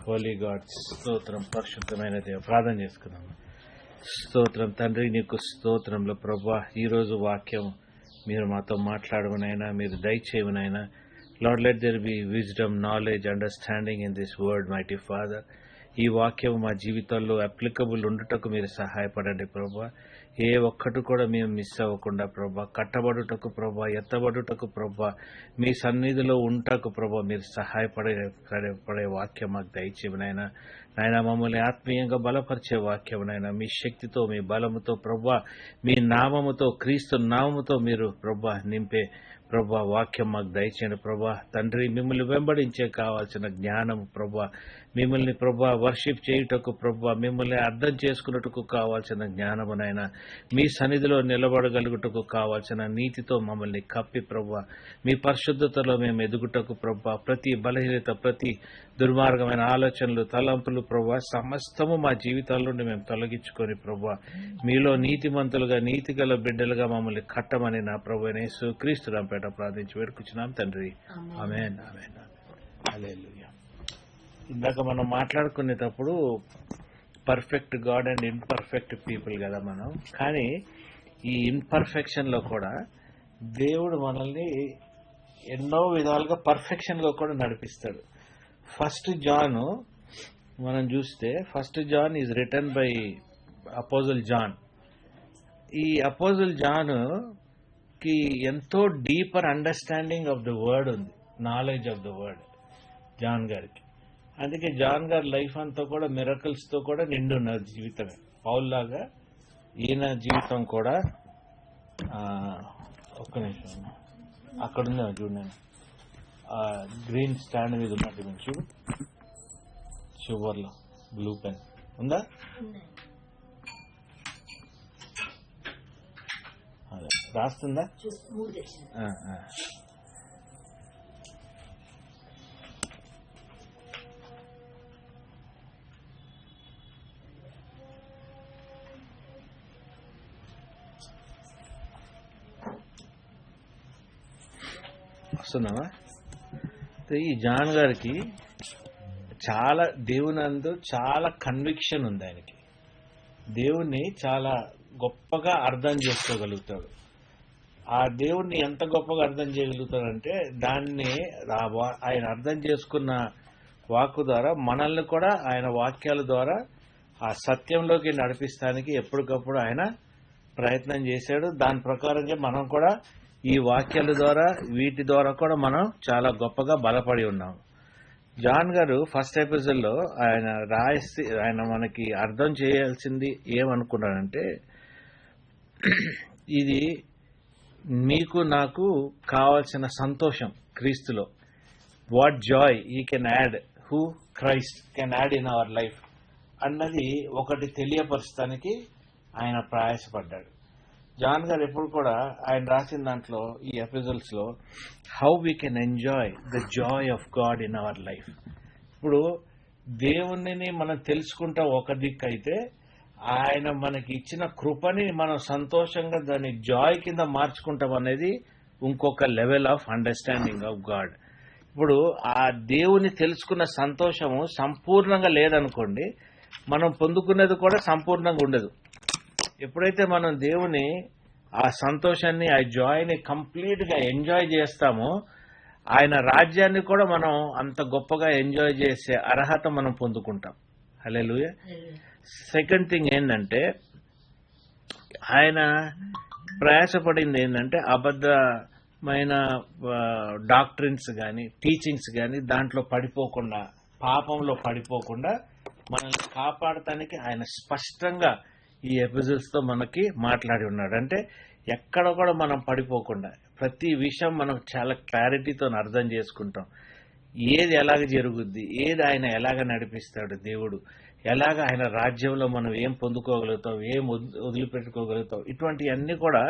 Holi God స్తోత్రం. పరిశుద్ధమైన దేవ ప్రార్థన చేసుకున్నాము. స్తోత్రం తండ్రి, నీకు స్తోత్రంలో ప్రభా, ఈరోజు వాక్యం మీరు మాతో మాట్లాడమనైనా, మీరు దయచేయమనైనా. Lord, let there be wisdom, knowledge, understanding in this word, mighty Father. ఈ వాక్యం మా జీవితాల్లో అప్లికబుల్ ఉండుటకు మీరు సహాయపడండి ప్రభా. ఏ ఒక్కటి కూడా మేము మిస్ అవ్వకుండా ప్రభా, కట్టబడుటకు ప్రభా, ఎత్తబడుటకు ప్రభా, మీ సన్నిధిలో ఉంటకు ప్రభా మీరు సహాయపడే వాక్యం మాకు దయచేయనైనా. నాయన, మమ్మల్ని ఆత్మీయంగా బలపరిచే వాక్యమునైనా, మీ శక్తితో, మీ బలముతో ప్రభా, మీ నామముతో, క్రీస్తు నామముతో మీరు ప్రభా నింపే ప్రభా వాక్యం మాకు దయచేయండి ప్రభా. తండ్రి, మిమ్మల్ని వెంబడించే కావాల్సిన జ్ఞానము ప్రభా, మిమ్మల్ని ప్రభా వర్షిప్ చేయుటకు ప్రభా, మిమ్మల్ని అర్థం చేసుకున్నట్టుకు కావాల్సిన జ్ఞానమునైనా, మీ సన్నిధిలో నిలబడగలుగుటకు కావాల్సిన నీతితో మమ్మల్ని కప్పి ప్రభా, మీ పరిశుద్ధతలో మేము ఎదుగుటకు ప్రభా, ప్రతి బలహీనత, ప్రతి దుర్మార్గమైన ఆలోచనలు, తలంపులు ప్రభా, సమస్తము మా జీవితాల నుండి మేము తొలగించుకొని ప్రభా, మీలో నీతిమంతులుగా, నీతిగల బిడ్డలుగా మమ్మల్ని కట్టమని నా ప్రభు యేసు క్రీస్తు నామమున ప్రార్థించి వేడుకుంటున్నాం తండ్రి. ఆమేన్, ఆమేన్, హల్లెలూయా. ఇందాక మనం మాట్లాడుకునేటప్పుడు perfect God and imperfect people కదా మనం. కానీ ఈ ఇన్పర్ఫెక్షన్ లో కూడా దేవుడు మనల్ని ఎన్నో విధాలుగా పర్ఫెక్షన్ లో కూడా నడిపిస్తాడు. ఫస్ట్ జాన్ మనం చూస్తే, first John is written by apostle John. ఈ అపోజల్ జాన్ కి ఎంతో deeper understanding of the word ఉంది, knowledge of the word John గారికి. అందుకే జాన్ గారి లైఫ్ అంతా కూడా మిరకల్స్ తో కూడా నిండి ఉన్నది జీవితమే. పౌల్ లాగా ఈయన జీవితం కూడా ఒక్క నిమిషం అక్కడ ఉంది చూడు, నేను గ్రీన్ స్టాండ్ మీద ఉన్నట్టు నేను చూడు, చివర్లో బ్లూ పెన్ ఉందా, అదే రాస్తుందా? వస్తున్నావా? ఈ జాన్ గారికి చాలా దేవునందు చాలా కన్విక్షన్ ఉంది. ఆయనకి దేవుణ్ణి చాలా గొప్పగా అర్థం చేసుకోగలుగుతాడు. ఆ దేవుణ్ణి ఎంత గొప్పగా అర్థం చేయగలుగుతాడంటే, దాన్ని ఆయన అర్థం చేసుకున్న వాక్కు ద్వారా మనల్ని కూడా ఆయన వాక్యాల ద్వారా ఆ సత్యంలోకి నడిపిస్తానికి ఎప్పటికప్పుడు ఆయన ప్రయత్నం చేశాడు. దాని ప్రకారంగా మనం కూడా ఈ వాక్యాల ద్వారా, వీటి ద్వారా కూడా మనం చాలా గొప్పగా బలపడి ఉన్నాం. జాన్ గారు ఫస్ట్ ఎపిసోడ్లో ఆయన మనకి అర్థం చేయాల్సింది ఏమనుకున్నాడంటే, ఇది మీకు నాకు కావాల్సిన సంతోషం క్రీస్తులో. వాట్ జాయ్ ఈ can add, who Christ can add in our life అన్నది ఒకటి తెలియపరచడానికి ఆయన ప్రయాసపడ్డాడు. జాన్ గారు ఎప్పుడు కూడా ఆయన రాసిన దాంట్లో, ఈ ఎపిసోడ్స్ లో, how we can enjoy the Joy of God in our life. ఇప్పుడు దేవుణ్ణి మనం తెలుసుకుంటా ఒక దిక్కు అయితే, ఆయన మనకి ఇచ్చిన కృపని మనం సంతోషంగా దాన్ని జాయ్ కింద మార్చుకుంటాం అనేది ఇంకొక level of understanding of God. ఇప్పుడు ఆ దేవుని తెలుసుకున్న సంతోషము సంపూర్ణంగా లేదనుకోండి, మనం పొందుకునేది కూడా సంపూర్ణంగా ఉండదు. ఎప్పుడైతే మనం దేవుని ఆ సంతోషాన్ని, ఆ జాయ్ని కంప్లీట్ గా ఎంజాయ్ చేస్తామో, ఆయన రాజ్యాన్ని కూడా మనం అంత గొప్పగా ఎంజాయ్ చేసే అర్హత మనం పొందుకుంటాం. హల్లెలూయా. సెకండ్ థింగ్ ఏంటంటే, ఆయన ప్రయాసపడింది ఏంటంటే, అబద్ధమైన డాక్ట్రిన్స్ కానీ, టీచింగ్స్ కానీ దాంట్లో పడిపోకుండా, పాపంలో పడిపోకుండా మనల్ని కాపాడటానికి ఆయన స్పష్టంగా ఈ ఎపిసోడ్స్ తో మనకి మాట్లాడి ఉన్నాడు. అంటే ఎక్కడ కూడా మనం పడిపోకుండా ప్రతి విషయం మనం చాలా క్లారిటీతో అర్థం చేసుకుంటాం. ఏది ఎలాగ జరుగుద్ది, ఏది ఆయన ఎలాగ నడిపిస్తాడు, దేవుడు ఎలాగ ఆయన రాజ్యంలో మనం ఏం పొందుకోగలుగుతాం, ఏం వదిలిపెట్టుకోగలుగుతాం, ఇటువంటివన్నీ కూడా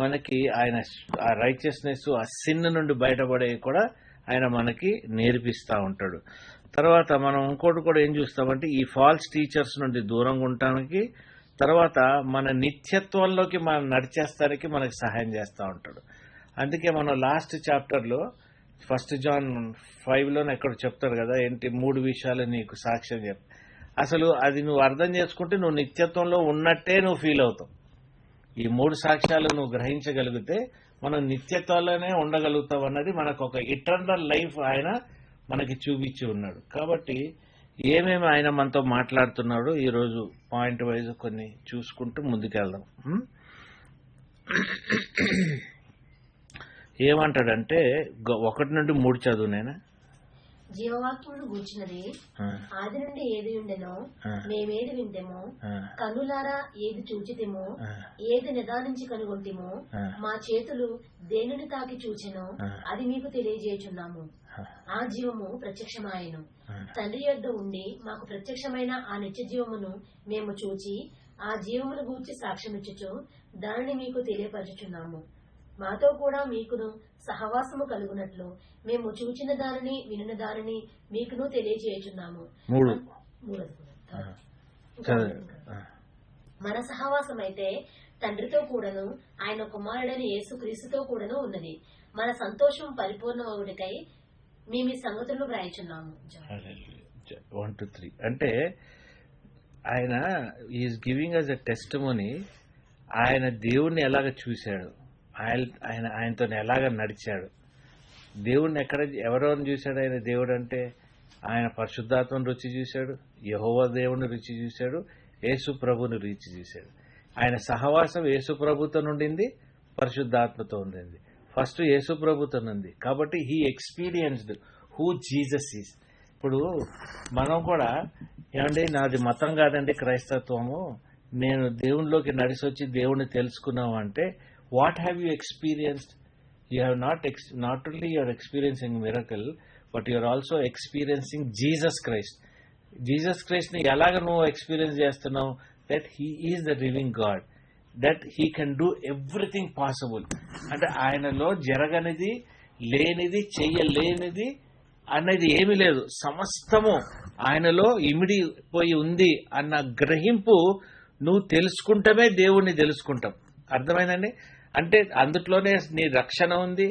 మనకి ఆయన ఆ రైచియస్నెస్, ఆ సిన్ నుండి బయటపడే కూడా ఆయన మనకి నేర్పిస్తూ ఉంటాడు. తర్వాత మనం ఇంకోటి కూడా ఏం చూస్తామంటే, ఈ ఫాల్స్ టీచర్స్ నుండి దూరంగా ఉండటానికి, తర్వాత మన నిత్యత్వంలోకి మనం నడిచేస్తానికి మనకి సహాయం చేస్తూ ఉంటాడు. అందుకే మనం లాస్ట్ చాప్టర్లో 1 John 5 ఎక్కడ చెప్తాడు కదా, ఏంటి 3 విషయాలు నీకు సాక్ష్యం అసలు అది నువ్వు అర్థం చేసుకుంటే నువ్వు నిత్యత్వంలో ఉన్నట్టే నువ్వు ఫీల్ అవుతావు. ఈ 3 సాక్ష్యాలు నువ్వు గ్రహించగలిగితే మనం నిత్యత్వంలోనే ఉండగలుగుతాం అన్నది మనకు ఒక ఇటర్నల్ లైఫ్ ఆయన మనకి చూపించి ఉన్నాడు. కాబట్టి ఏమేమి ఆయన మనతో మాట్లాడుతున్నాడో ఈరోజు పాయింట్ వైజ్ కొన్ని చూసుకుంటూ ముందుకెళ్దాం. ఏమంటాడంటే 1 నుండి 3 చదువునేనా. జీవవాక్యమును గూర్చినది ఆది నుండి ఏది ఉండెనో మేమేది వింటేమో కన్నులారా ఏది చూచితేమో ఏది నిదానించి కనుగొంటిమో మా చేతులు దేనిని తాకి చూచెనో అది మీకు తెలియజేయుచున్నాము. ఆ జీవము ప్రత్యక్షమాయెను, తండ్రి యొద్ద ఉండి మాకు ప్రత్యక్షమైన ఆ నిత్య జీవమును మేము చూచి ఆ జీవమును గూర్చి సాక్ష్యమిచ్చుచు దానిని మీకు తెలియపరచుచున్నాము. మాతో కూడా మీకును సహవాసము కలుగునట్లు మేము చూచిన దానిని వినిన దానిని మీకును తెలియజేయుచున్నాము. మన సహవాసం అయితే తండ్రితో కూడాను ఆయన కుమారుడైన యేసుక్రీస్తుతో కూడాను ఉన్నది. మన సంతోషం పరిపూర్ణమవుటకై మేము ఈ సంగతులను వ్రాయిచున్నాము. 1 to 3 అంటే ఆయన is giving us a testimony. ఆయన దేవుణ్ణి ఎలాగ చూశాడు, ఆయనతో ఎలాగ నడిచాడు, దేవుణ్ణి ఎవరెవరిని చూశాడు. ఆయన దేవుడు అంటే ఆయన పరిశుద్ధాత్మను రుచి చూశాడు, యెహోవా దేవుని రుచి చూశాడు, యేసు ప్రభుని రుచి చూశాడు. ఆయన సహవాసం యేసు ప్రభుతో ఉండింది, పరిశుద్ధాత్మతో ఉండింది. ఫస్ట్ యేసు ప్రభుతో ఉంది కాబట్టి he experienced who Jesus is. ఇప్పుడు మనం కూడా ఏమండి నాది మతం కాదండి క్రైస్తత్వము, నేను దేవునిలోకి నడిచొచ్చి దేవుణ్ణి తెలుసుకున్నావు అంటే what have you experienced? You have not only you are experiencing miracle, but you are also experiencing Jesus Christ. Jesus Christ ni elaga nu experience చేస్తున్నావు, that he is the living God, that he can do everything possible. అంటే ఆయనలో జరగనిది లేనిది చెయ్యలేనిది అన్నది ఏమీ లేదు, సమస్తము ఆయనలో ఇమిడిపోయి ఉంది అన్న గ్రహింపు నువ్వు తెలుసుకుంటమే దేవుణ్ణి తెలుసుకుంటాం. అర్థమైందండి? అంటే అందుట్లోనే నీ రక్షణ ఉంది,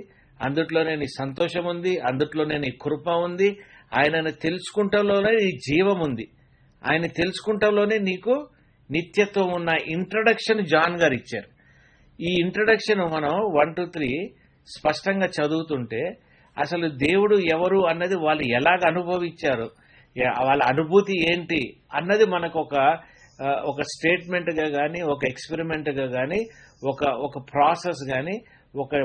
అందుట్లోనే నీ సంతోషం ఉంది, అందుట్లోనే నీ కృప ఉంది. ఆయనను తెలుసుకుంటంలోనే నీ జీవం ఉంది, ఆయన తెలుసుకుంటంలోనే నీకు నిత్యత్వం ఉన్న ఇంట్రడక్షన్ జాన్ గారు ఇచ్చారు. ఈ ఇంట్రడక్షన్ మనం 1 to 3 స్పష్టంగా చదువుతుంటే అసలు దేవుడు ఎవరు అన్నది వాళ్ళు ఎలాగ అనుభవించారు, వాళ్ళ అనుభూతి ఏంటి అన్నది మనకు ఒక స్టేట్మెంట్గా కానీ, ఒక ఎక్స్పెరిమెంట్గా కానీ, ఒక ప్రాసెస్ కానీ,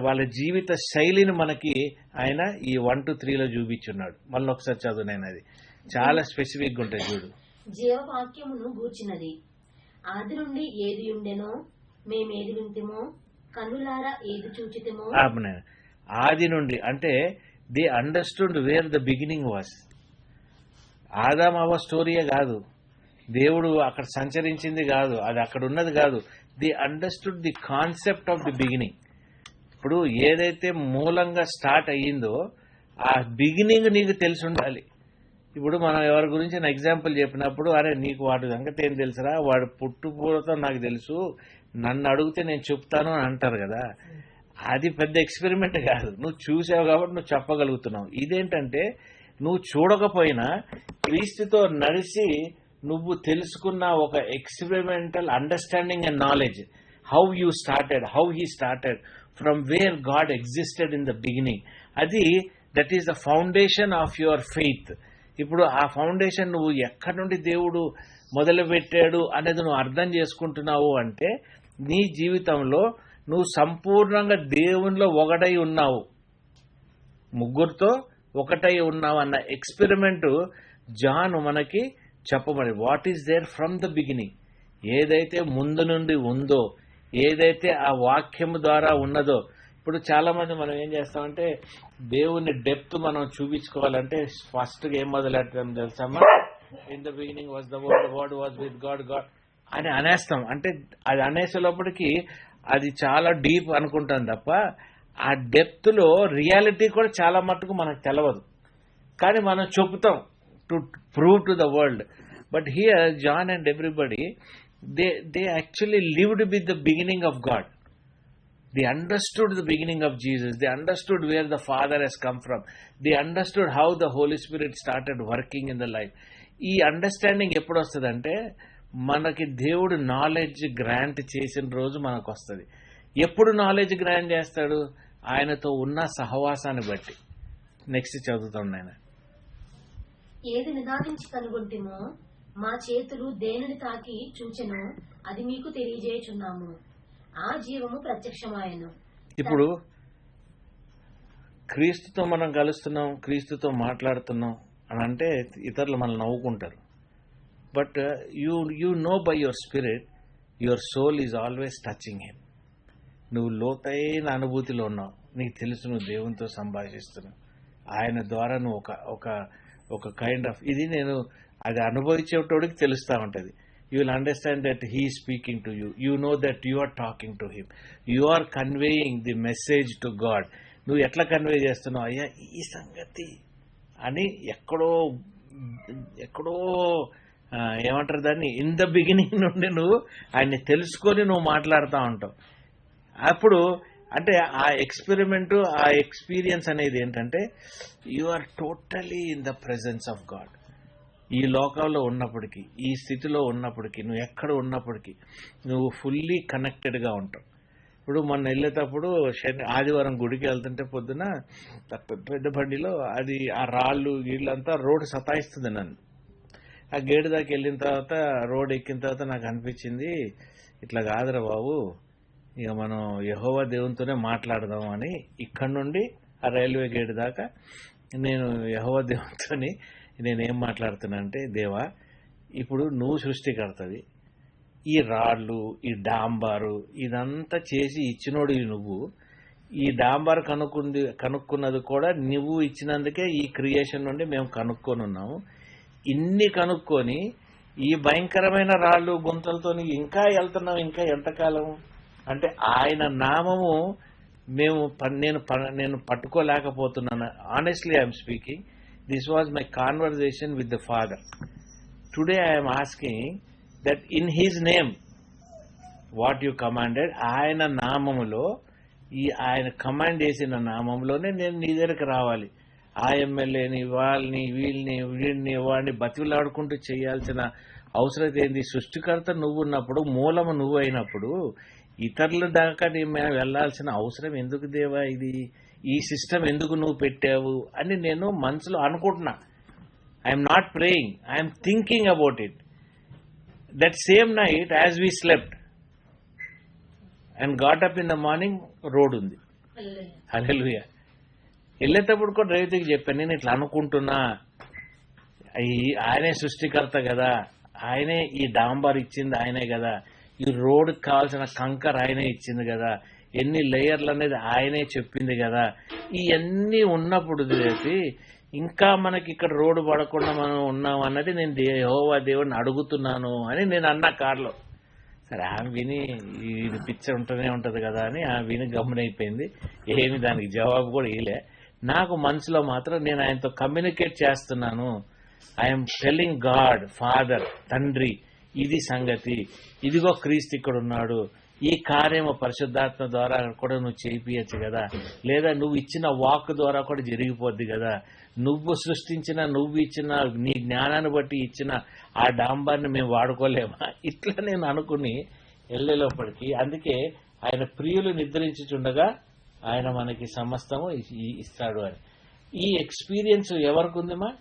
వాళ్ళ జీవిత శైలిని మనకి ఆయన ఈ 1 to 3 చూపించున్నాడు. మళ్ళీ ఒకసారి చదువునైనా అది చాలా స్పెసిఫిక్గా ఉంటుంది చూడు. జీవవాక్యమును గూర్చినది ఆది నుండి ఏది ఉండెనో మేమేది వింటిమో కన్నులారా ఏది చూచితేమో. ఆది నుండి అంటే they understood wear the beginning was. Adam అవ్వ స్టోరీయే కాదు, దేవుడు అక్కడ సంచరించింది కాదు, అది అక్కడ ఉన్నది కాదు. The understood the concept of the beginning. ఇప్పుడు ఏదైతే మూలంగా స్టార్ట్ అయ్యిందో ఆ బిగినింగ్ నీకు తెలిసి ఉండాలి. ఇప్పుడు మనం ఎవరి గురించి ఎగ్జాంపుల్ చెప్పినప్పుడు, అరే నీకు వాటి సంగతి ఏం తెలుసురా, వాడు పుట్టుపూర్వతం నాకు తెలుసు, నన్ను అడిగితే నేను చెప్తాను అని అంటారు కదా. అది పెద్ద ఎక్స్పెరిమెంట్ కాదు, నువ్వు చూసావు కాబట్టి నువ్వు చెప్పగలుగుతున్నావు. ఇదేంటంటే నువ్వు చూడకపోయినా క్రీస్తుతో నడిచి నువ్వు తెలుసుకున్న ఒక experimental understanding and knowledge. How you started, how he started, from where God existed in the beginning. అది that is the foundation of your faith. ఇప్పుడు ఆ ఫౌండేషన్ నువ్వు ఎక్కడి నుండి దేవుడు మొదలుపెట్టాడు అనేది నువ్వు అర్థం చేసుకుంటున్నావు అంటే నీ జీవితంలో నువ్వు సంపూర్ణంగా దేవునిలో ఒకటై ఉన్నావు, ముగ్గురితో ఒకటై ఉన్నావు అన్న ఎక్స్పెరిమెంట్ జాన్ మనకి చెప్పబడి. What is there from the beginning, ఏదైతే ముందు నుండి ఉందో, ఏదైతే ఆ వాక్యం ద్వారా ఉన్నదో. ఇప్పుడు చాలా మంది మనం ఏం చేస్తామంటే దేవుని డెప్త్ మనం చూపించుకోవాలంటే ఫస్ట్ ఏం మొదలెట్టడం తెలుసామా, in the beginning was the word, word was with God, God అని అనేస్తాం. అంటే అది అనేసేటప్పటికి అది చాలా డీప్ అనుకుంటాం తప్ప ఆ డెప్త్ లో రియాలిటీ కూడా చాలా మట్టుకు మనకు తెలవదు, కానీ మనం చెబుతాం to prove to the world. But here John and everybody they actually lived with the beginning of God. They understood the beginning of Jesus. They understood where the Father has come from. They understood how the Holy Spirit started working in the life. ఈ understanding ఎప్పుడు వస్తుందంటే మనకి దేవుడు knowledge grant చేసిన రోజు మనకు వస్తుంది. ఎప్పుడు నాలెడ్జ్ గ్రాంట్ చేస్తాడు? ఆయనతో ఉన్న సహవాసాన్ని బట్టి. నెక్స్ట్ చదువుతాం ఆయన. ఏది నిదానించి కనుగొంటిమో మా చేతులు దేనిని తాకి చూచెనో అది మీకు తెలియజేయుచున్నాము. ఆ జీవము ప్రత్యక్షమాయను. ఇప్పుడు క్రీస్తుతో మనం కలుస్తున్నాం, క్రీస్తుతో మాట్లాడుతున్నాం అని అంటే ఇతరులు మనల్ని నవ్వుకుంటారు. But you know by your spirit your soul is always touching him. నువ్వు లోతైన అనుభూతిలో ఉన్నావు. నీకు తెలుసు నువ్వు దేవునితో సంభాషిస్తున్నావు. ఆయన ద్వారా నువ్వు ఒక కైండ్ ఆఫ్ ఇది నేను అది అనుభవించేటోడికి తెలుస్తూ ఉంటుంది. You will understand that he is speaking to you. You know that you are talking to him. You are conveying the message to God. నువ్వు ఎట్లా కన్వే చేస్తున్నావు? అయ్యా ఈ సంగతి అని ఎక్కడో ఏమంటారు దాన్ని, ఇన్ ద బిగినింగ్ నుండి నువ్వు ఆయన్ని తెలుసుకొని నువ్వు మాట్లాడుతూ ఉంటావు. అప్పుడు అంటే ఆ ఎక్స్పెరిమెంట్, ఆ ఎక్స్పీరియన్స్ అనేది ఏంటంటే you are totally in the presence of God. ఈ లోకంలో ఉన్నప్పటికీ, ఈ స్థితిలో ఉన్నప్పటికీ, నువ్వు ఎక్కడ ఉన్నప్పటికీ నువ్వు ఫుల్లీ కనెక్టెడ్గా ఉంటావు. ఇప్పుడు మొన్న వెళ్ళేటప్పుడు ఆదివారం గుడికి వెళ్తుంటే పొద్దున పెద్ద బండిలో అది ఆ రాళ్ళు వీళ్ళంతా రోడ్డు సతాయిస్తుంది నన్ను. ఆ గేటు దాకా వెళ్ళిన తర్వాత రోడ్ ఎక్కిన తర్వాత నాకు అనిపించింది ఇట్లా కాదురా బాబు, ఇక మనం యెహోవా దేవునితోనే మాట్లాడదాం అని ఇక్కడి నుండి ఆ రైల్వే గేట్ దాకా నేను యెహోవా దేవునితోని నేనేం మాట్లాడుతున్నా అంటే, దేవా ఇప్పుడు నువ్వు సృష్టికర్తవి, ఈ రాళ్ళు ఈ డాంబారు ఇదంతా చేసి ఇచ్చినోడు నువ్వు, ఈ డాంబారు కనుక్కున్నది కూడా నువ్వు ఇచ్చినందుకే ఈ క్రియేషన్ నుండి మేము కనుక్కొని ఉన్నాము. ఇన్ని కనుక్కొని ఈ భయంకరమైన రాళ్ళు గుంతలతో ఇంకా వెళ్తున్నాం, ఇంకా ఎంతకాలం అంటే ఆయన నామము నేను పట్టుకోలేకపోతున్నాను. Honestly I'm speaking, this was my conversation with the Father. Today I am asking that in his name what you commanded, ఆయన నామములో ఆయన కమాండ్ చేసిన నామంలోనే నేను నీ దగ్గరికి రావాలి. ఆ ఎమ్మెల్యేని వాళ్ళని వీళ్ళని వాడిని బతిలాడుకుంటూ చేయాల్సిన అవసరం ఏంది? సృష్టికర్త నువ్వు ఉన్నప్పుడు, మూలము నువ్వు అయినప్పుడు ఇతరుల దాకా మేము వెళ్లాల్సిన అవసరం ఎందుకు దేవా? ఈ సిస్టమ్ ఎందుకు నువ్వు పెట్టావు అని నేను మనసులో అనుకుంటున్నా. I'm not praying, I'm thinking about it. That same night as we slept and got up in the morning, road ఉంది. హల్లెలూయా. వెళ్ళేటప్పుడు కూడా రేవతికి చెప్పాను, నేను ఇట్లా అనుకుంటున్నా, ఆయనే సృష్టికర్త కదా, ఆయనే ఈ డాంబర్ ఇచ్చింది ఆయనే కదా, ఈ రోడ్కి కావాల్సిన కంకర్ ఆయనే ఇచ్చింది కదా, ఎన్ని లేయర్లు అనేది ఆయనే చెప్పింది కదా. ఇవన్నీ ఉన్నప్పుడు ఇంకా మనకి ఇక్కడ రోడ్డు పడకుండా మనం ఉన్నాం అన్నది నేను యెహోవా దేవుడిని అడుగుతున్నాను అని నేను అన్నా కార్లో. సరే ఆమె విని ఇది పిక్చర్ ఉంటూనే ఉంటుంది కదా అని ఆమె విని గమ్మునైపోయింది. ఏమి దానికి జవాబు కూడా ఇలే. నాకు మనసులో మాత్రం నేను ఆయనతో కమ్యూనికేట్ చేస్తున్నాను. ఐఎమ్ టెల్లింగ్ గాడ్, ఫాదర్, తండ్రి, ఇది సంగతి, ఇదిగో క్రీస్తు ఇక్కడ ఉన్నాడు, ఈ కార్యము పరిశుద్ధాత్మ ద్వారా కూడా నువ్వు చేయించచ్చు కదా, లేదా నువ్వు ఇచ్చిన వాక్ ద్వారా కూడా జరిగిపోద్ది కదా, నువ్వు సృష్టించిన, నువ్వు ఇచ్చిన నీ జ్ఞానాన్ని బట్టి ఇచ్చిన ఆ డాంబార్ని మేము వాడుకోలేమా? ఇట్లా నేను అనుకుని వెళ్ళేలోపటికి, అందుకే ఆయన ప్రియులు నిద్రించుచుండగా ఆయన మనకి సమస్తము ఇస్తాడు అని. ఈ ఎక్స్పీరియన్స్ ఎవరికి ఉందిమా?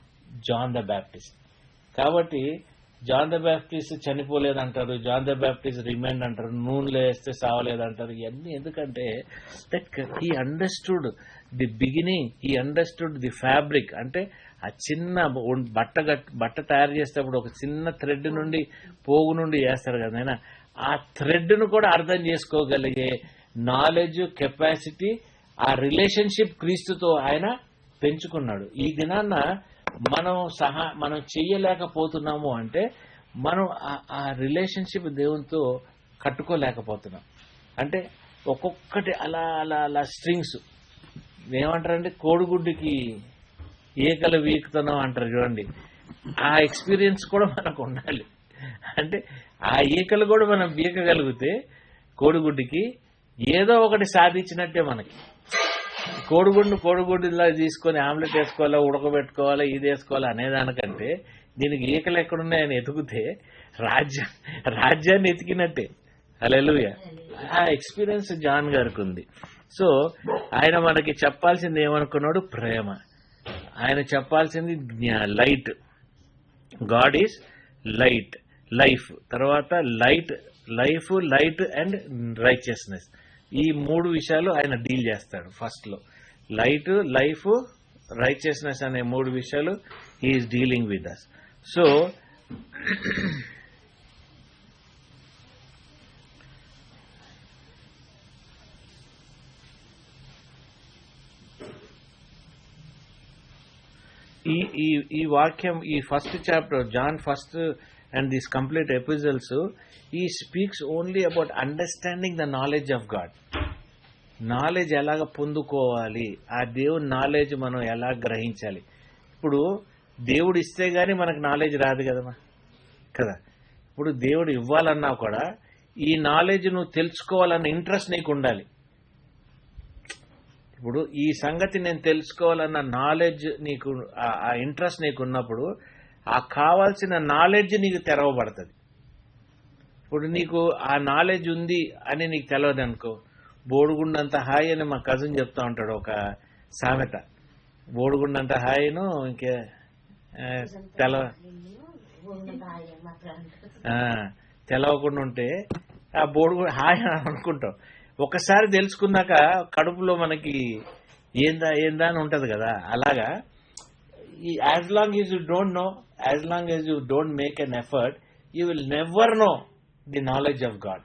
John the Baptist. కాబట్టి జాన్ ద బ్యాప్టిస్ట్ చనిపోలేదంటారు, జాన్ ద బ్యాప్టిస్ట్ రిమైండ్ అంటారు, నూనెలో వేస్తే సావలేదంటారు. ఇవన్నీ ఎందుకంటే that he understood the beginning, he understood the fabric. అంటే ఆ చిన్న బట్ట తయారు చేసేటప్పుడు ఒక చిన్న థ్రెడ్ నుండి, పోగు నుండి చేస్తారు కదా ఆయన, ఆ థ్రెడ్ను కూడా అర్థం చేసుకోగలిగే నాలెడ్జ్, కెపాసిటీ, ఆ రిలేషన్షిప్ క్రీస్తుతో ఆయన పెంచుకున్నాడు. ఈ దినాన్న మనం చెయ్యలేకపోతున్నాము అంటే మనం ఆ రిలేషన్షిప్ దేవునితో కట్టుకోలేకపోతున్నాం. అంటే ఒక్కొక్కటి అలా అలా అలా స్ట్రింగ్స్ ఏమంటారంటే, కోడిగుడ్డుకి ఏకలు వీకుతున్నాం అంటారు చూడండి. ఆ ఎక్స్పీరియన్స్ కూడా మనకు ఉండాలి. అంటే ఆ ఈకలు కూడా మనం బీకగలిగితే కోడిగుడ్డుకి ఏదో ఒకటి సాధించినట్టే మనకి. కోడిగుడ్డులా తీసుకొని ఆమ్లెట్ వేసుకోవాలా, ఉడకబెట్టుకోవాలా, ఇది వేసుకోవాలా అనేదానికంటే దీనికి ఈకలు ఎక్కడున్నాయని ఎతికితే రాజ్యాన్ని ఎతికినట్టే. హల్లెలూయా. ఆ ఎక్స్పీరియన్స్ జాన్ గారికి ఉంది. సో ఆయన మనకి చెప్పాల్సింది ఏమనుకున్నాడు? ప్రేమ. ఆయన చెప్పాల్సింది light. God is light, life. తర్వాత లైఫ్, లైట్ అండ్ రైచియస్నెస్. ఈ 3 విషయాలు ఆయన డీల్ చేస్తాడు ఫస్ట్ లో. లైట్, లైఫ్, రైచియస్నెస్ అనే 3 విషయాలు he is dealing with us. So ఈ వాక్యం, ఈ first chapter John first and these complete episodes, ఈ speaks only about understanding the knowledge of God. Knowledge ఎలాగ పొందుకోవాలి, ఆ దేవుని నాలెడ్జ్ మనం ఎలా గ్రహించాలి. ఇప్పుడు దేవుడు ఇస్తే గానీ మనకు నాలెడ్జ్ రాదు కదమ్మా, కదా. ఇప్పుడు దేవుడు ఇవ్వాలన్నా కూడా ఈ నాలెడ్జ్ నువ్వు తెలుసుకోవాలన్న ఇంట్రెస్ట్ నీకు ఉండాలి. ఇప్పుడు ఈ సంగతి నేను తెలుసుకోవాలన్న నాలెడ్జ్ నీకు, ఆ ఇంట్రెస్ట్ నీకు ఉన్నప్పుడు ఆ కావాల్సిన నాలెడ్జ్ నీకు తెరవబడుతుంది. ఇప్పుడు నీకు ఆ నాలెడ్జ్ ఉంది అని నీకు తెలియదు అనుకో, బోడుగుండంత హాయ్ అని మా కజిన్ చెప్తా ఉంటాడు ఒక సామెత. బోడుగుండంత హాయిను ఇంకే తెలవకుండా ఉంటే ఆ బోడుగుండ హాయ్ అని అనుకుంటాం. ఒకసారి తెలుసుకున్నాక కడుపులో మనకి ఏందా అని ఉంటది కదా. అలాగా as long as you don't know, as long as you don't make an effort, you will never know the knowledge of God.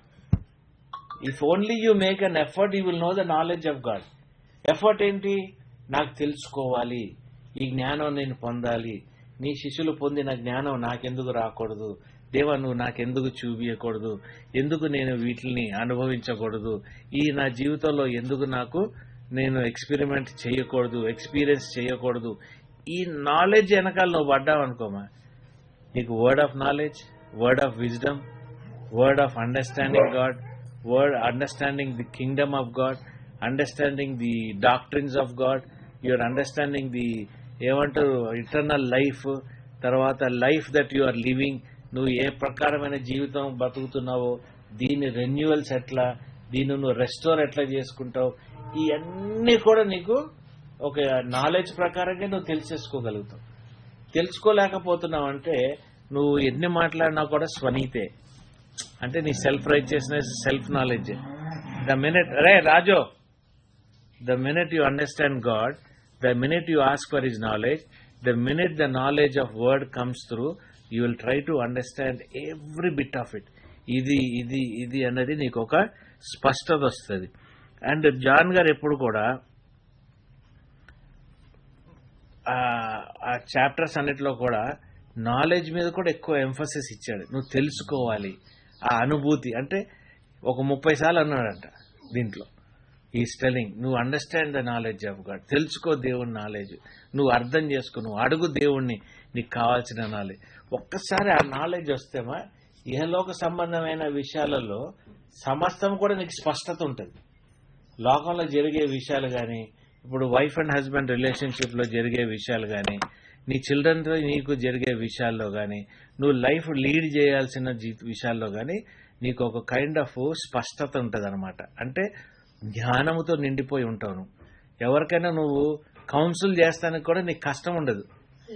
If only you make an effort, you will know the knowledge of God. Effort ఏంటి? నాకు తెలుసుకోవాలి, ఈ జ్ఞానం నేను పొందాలి. నీ శిష్యులు పొందిన జ్ఞానం నాకెందుకు రాకూడదు? దేవా, నువ్వు నాకెందుకు చూపించకూడదు? ఎందుకు నేను వీటిని అనుభవించకూడదు? ఈ నా జీవితంలో ఎందుకు నేను ఎక్స్పెరిమెంట్ చేయకూడదు, ఎక్స్పీరియన్స్ చేయకూడదు? ఈ నాలెడ్జ్ వెనకాల నువ్వు పడ్డావనుకోమా, నీకు word of knowledge, word of wisdom, word of understanding God, word understanding the kingdom of God, understanding the doctrines of God, your understanding the ఏమంటారు ఇటర్నల్ లైఫ్, తర్వాత life that you are living, నువ్వు ఏ ప్రకారమైన జీవితం బతుకుతున్నావో, దీని renewals ఎట్లా, దీన్ని నువ్వు restore ఎట్లా చేసుకుంటావు, ఇవన్నీ కూడా నీకు ఒక నాలెడ్జ్ ప్రకారంగా నువ్వు తెలిసేసుకోగలుగుతావు. తెలుసుకోలేకపోతున్నావు అంటే నువ్వు ఎన్ని మాట్లాడినా కూడా స్వనీతే, అంటే నీ self righteousness, self knowledge. The minute you understand God, the minute you ask for his knowledge, the minute the knowledge of word comes through, you will try to understand every bit of it. ఇది అన్నది నీకు ఒక స్పష్టత వస్తుంది. And John గారు ఎప్పుడు కూడా ఆ చాప్టర్స్ అన్నిటిలో కూడా నాలెడ్జ్ మీద కూడా ఎక్కువ ఎంఫసిస్ ఇచ్చాడు. నువ్వు తెలుసుకోవాలి, ఆ అనుభూతి. అంటే ఒక 30 సార్లు అన్నాడంట దీంట్లో. ఈస్ టెలింగ్, నువ్వు understand the knowledge of God, తెలుసుకో దేవుని నాలెడ్జ్, నువ్వు అర్థం చేసుకో, నువ్వు అడుగు దేవుణ్ణి నీకు కావాల్సిన నాలెడ్జ్. ఒక్కసారి ఆ నాలెడ్జ్ వస్తేమా ఇహలోక సంబంధమైన విషయాలలో సమస్తం కూడా నీకు స్పష్టత ఉంటుంది. లోకంలో జరిగే విషయాలు కానీ, ఇప్పుడు వైఫ్ అండ్ హస్బెండ్ రిలేషన్షిప్లో జరిగే విషయాలు కానీ, నీ చిల్డ్రన్తో నీకు జరిగే విషయాల్లో కానీ, నువ్వు లైఫ్ లీడ్ చేయాల్సిన విషయాల్లో కానీ నీకు ఒక కైండ్ ఆఫ్ స్పష్టత ఉంటుంది అనమాట. అంటే జ్ఞానముతో నిండిపోయి ఉంటావు. ఎవరికైనా నువ్వు కౌన్సిల్ చేస్తానికి కూడా నీకు కష్టం ఉండదు,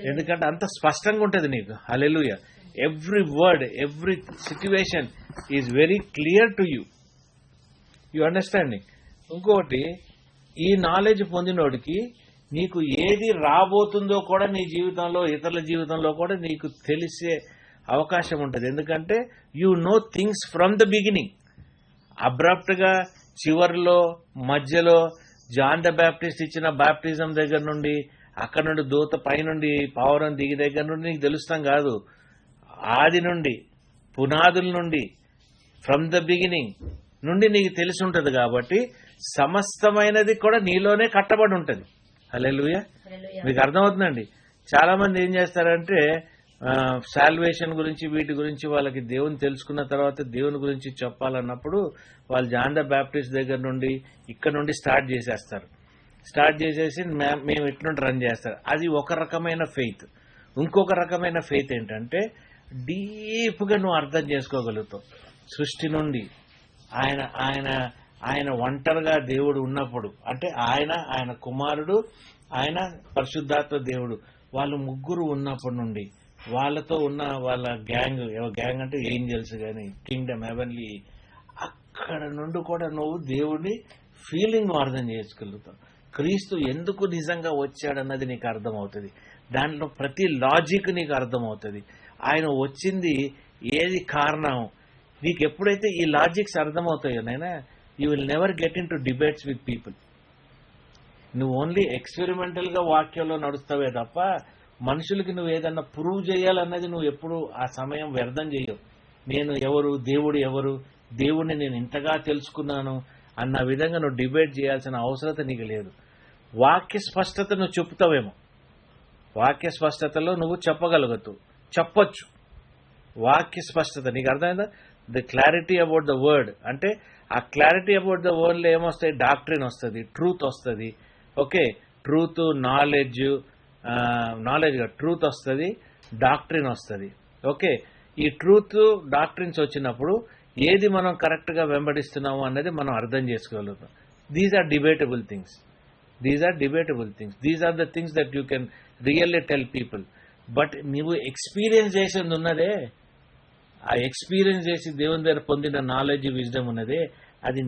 ఎందుకంటే అంత స్పష్టంగా ఉంటుంది నీకు. Hallelujah. Every word, every situation is very clear to you. You understanding. ఇంకొకటి, ఈ నాలెడ్జ్ పొందినోడికి నీకు ఏది రాబోతుందో కూడా నీ జీవితంలో, ఇతరుల జీవితంలో కూడా నీకు తెలిసే అవకాశం ఉంటుంది. ఎందుకంటే you know things from the beginning. Abrupt గా చివరిలో, మధ్యలో జాన్ ద బ్యాప్టిస్ట్ ఇచ్చిన బ్యాప్టిజం దగ్గర నుండి, అక్కడ నుండి దూత పైనుండి పావురం దిగి దగ్గర నుండి నీకు తెలుస్తాం కాదు. ఆది నుండి, పునాదుల నుండి, ఫ్రమ్ ద బిగినింగ్ నుండి నీకు తెలిసి ఉంటుంది. కాబట్టి సమస్తమైనది కూడా నీలోనే కట్టబడి ఉంటుంది. హల్లెలూయా. మీకు అర్థమవుతుందండి. చాలా మంది ఏం చేస్తారంటే సాల్వేషన్ గురించి వీటి గురించి వాళ్ళకి దేవుని తెలుసుకున్న తర్వాత దేవుని గురించి చెప్పాలన్నప్పుడు వాళ్ళు జాన్ ద బ్యాప్టిస్ట్ దగ్గర నుండి ఇక్కడ నుండి స్టార్ట్ చేసేస్తారు. స్టార్ట్ చేసేసి మేము ఇట్నుండి రన్ చేస్తారు. అది ఒక రకమైన ఫెయిత్. ఇంకొక రకమైన ఫెయిత్ ఏంటంటే డీప్గా నువ్వు అర్థం చేసుకోగలుగుతావు. సృష్టి నుండి ఆయన ఆయన ఆయన ఒంటరిగా దేవుడు ఉన్నప్పుడు, అంటే ఆయన కుమారుడు, ఆయన పరిశుద్ధాత్మ దేవుడు, వాళ్ళు ముగ్గురు ఉన్నప్పటి నుండి వాళ్ళతో ఉన్న వాళ్ళ గ్యాంగ్ అంటే ఏంజల్స్ కానీ కింగ్డమ్ హెవెన్లీ, అక్కడ నుండి కూడా నువ్వు దేవుడిని ఫీలింగ్ అర్థం చేసుకోగలుగుతావు. క్రీస్తు ఎందుకు నిజంగా వచ్చాడన్నది నీకు అర్థమవుతుంది. దాంట్లో ప్రతి లాజిక్ నీకు అర్థమవుతుంది. ఆయన వచ్చింది ఏది కారణం, నీకు ఎప్పుడైతే ఈ లాజిక్స్ అర్థమవుతాయో నైనా you will never get in to debates with people. నువ్వు ఓన్లీ ఎక్స్పెరిమెంటల్గా వాక్యంలో నడుస్తావే తప్ప మనుషులకి నువ్వు ఏదన్నా ప్రూవ్ చేయాలన్నది నువ్వు ఎప్పుడు ఆ సమయం వ్యర్థం చేయవు. నేను ఎవరు, దేవుడు ఎవరు, దేవుడిని నేను ఇంతగా తెలుసుకున్నాను అన్న విధంగా నువ్వు డిబేట్ చేయాల్సిన అవసరత నీకు లేదు. వాక్య స్పష్టత నువ్వు చెప్తావేమో, వాక్య స్పష్టతలో నువ్వు చెప్పొచ్చు. వాక్య స్పష్టత నీకు అర్థమైందా? The clarity about the word, అంటే ఆ క్లారిటీ అబౌట్ ద వర్డ్లో ఏమొస్తాయి? డాక్ట్రిన్ వస్తుంది, ట్రూత్ వస్తుంది. ఓకే, ట్రూత్, నాలెడ్జ్ ట్రూత్ వస్తుంది, డాక్ట్రిన్ వస్తుంది. ఓకే, ఈ ట్రూత్ డాక్ట్రిన్స్ వచ్చినప్పుడు ఏది మనం కరెక్ట్గా వెంబడిస్తున్నాము అన్నది మనం అర్థం చేసుకోగలుగుతాం. These are debatable things. These are the things that you can really tell people. But నువ్వు ఎక్స్పీరియన్స్ చేసింది ఉన్నదే, ఆ ఎక్స్పీరియన్స్ చేసి దేవుని దగ్గర పొందిన నాలెడ్జ్, విజ్డమ్ ఉన్నదే, అది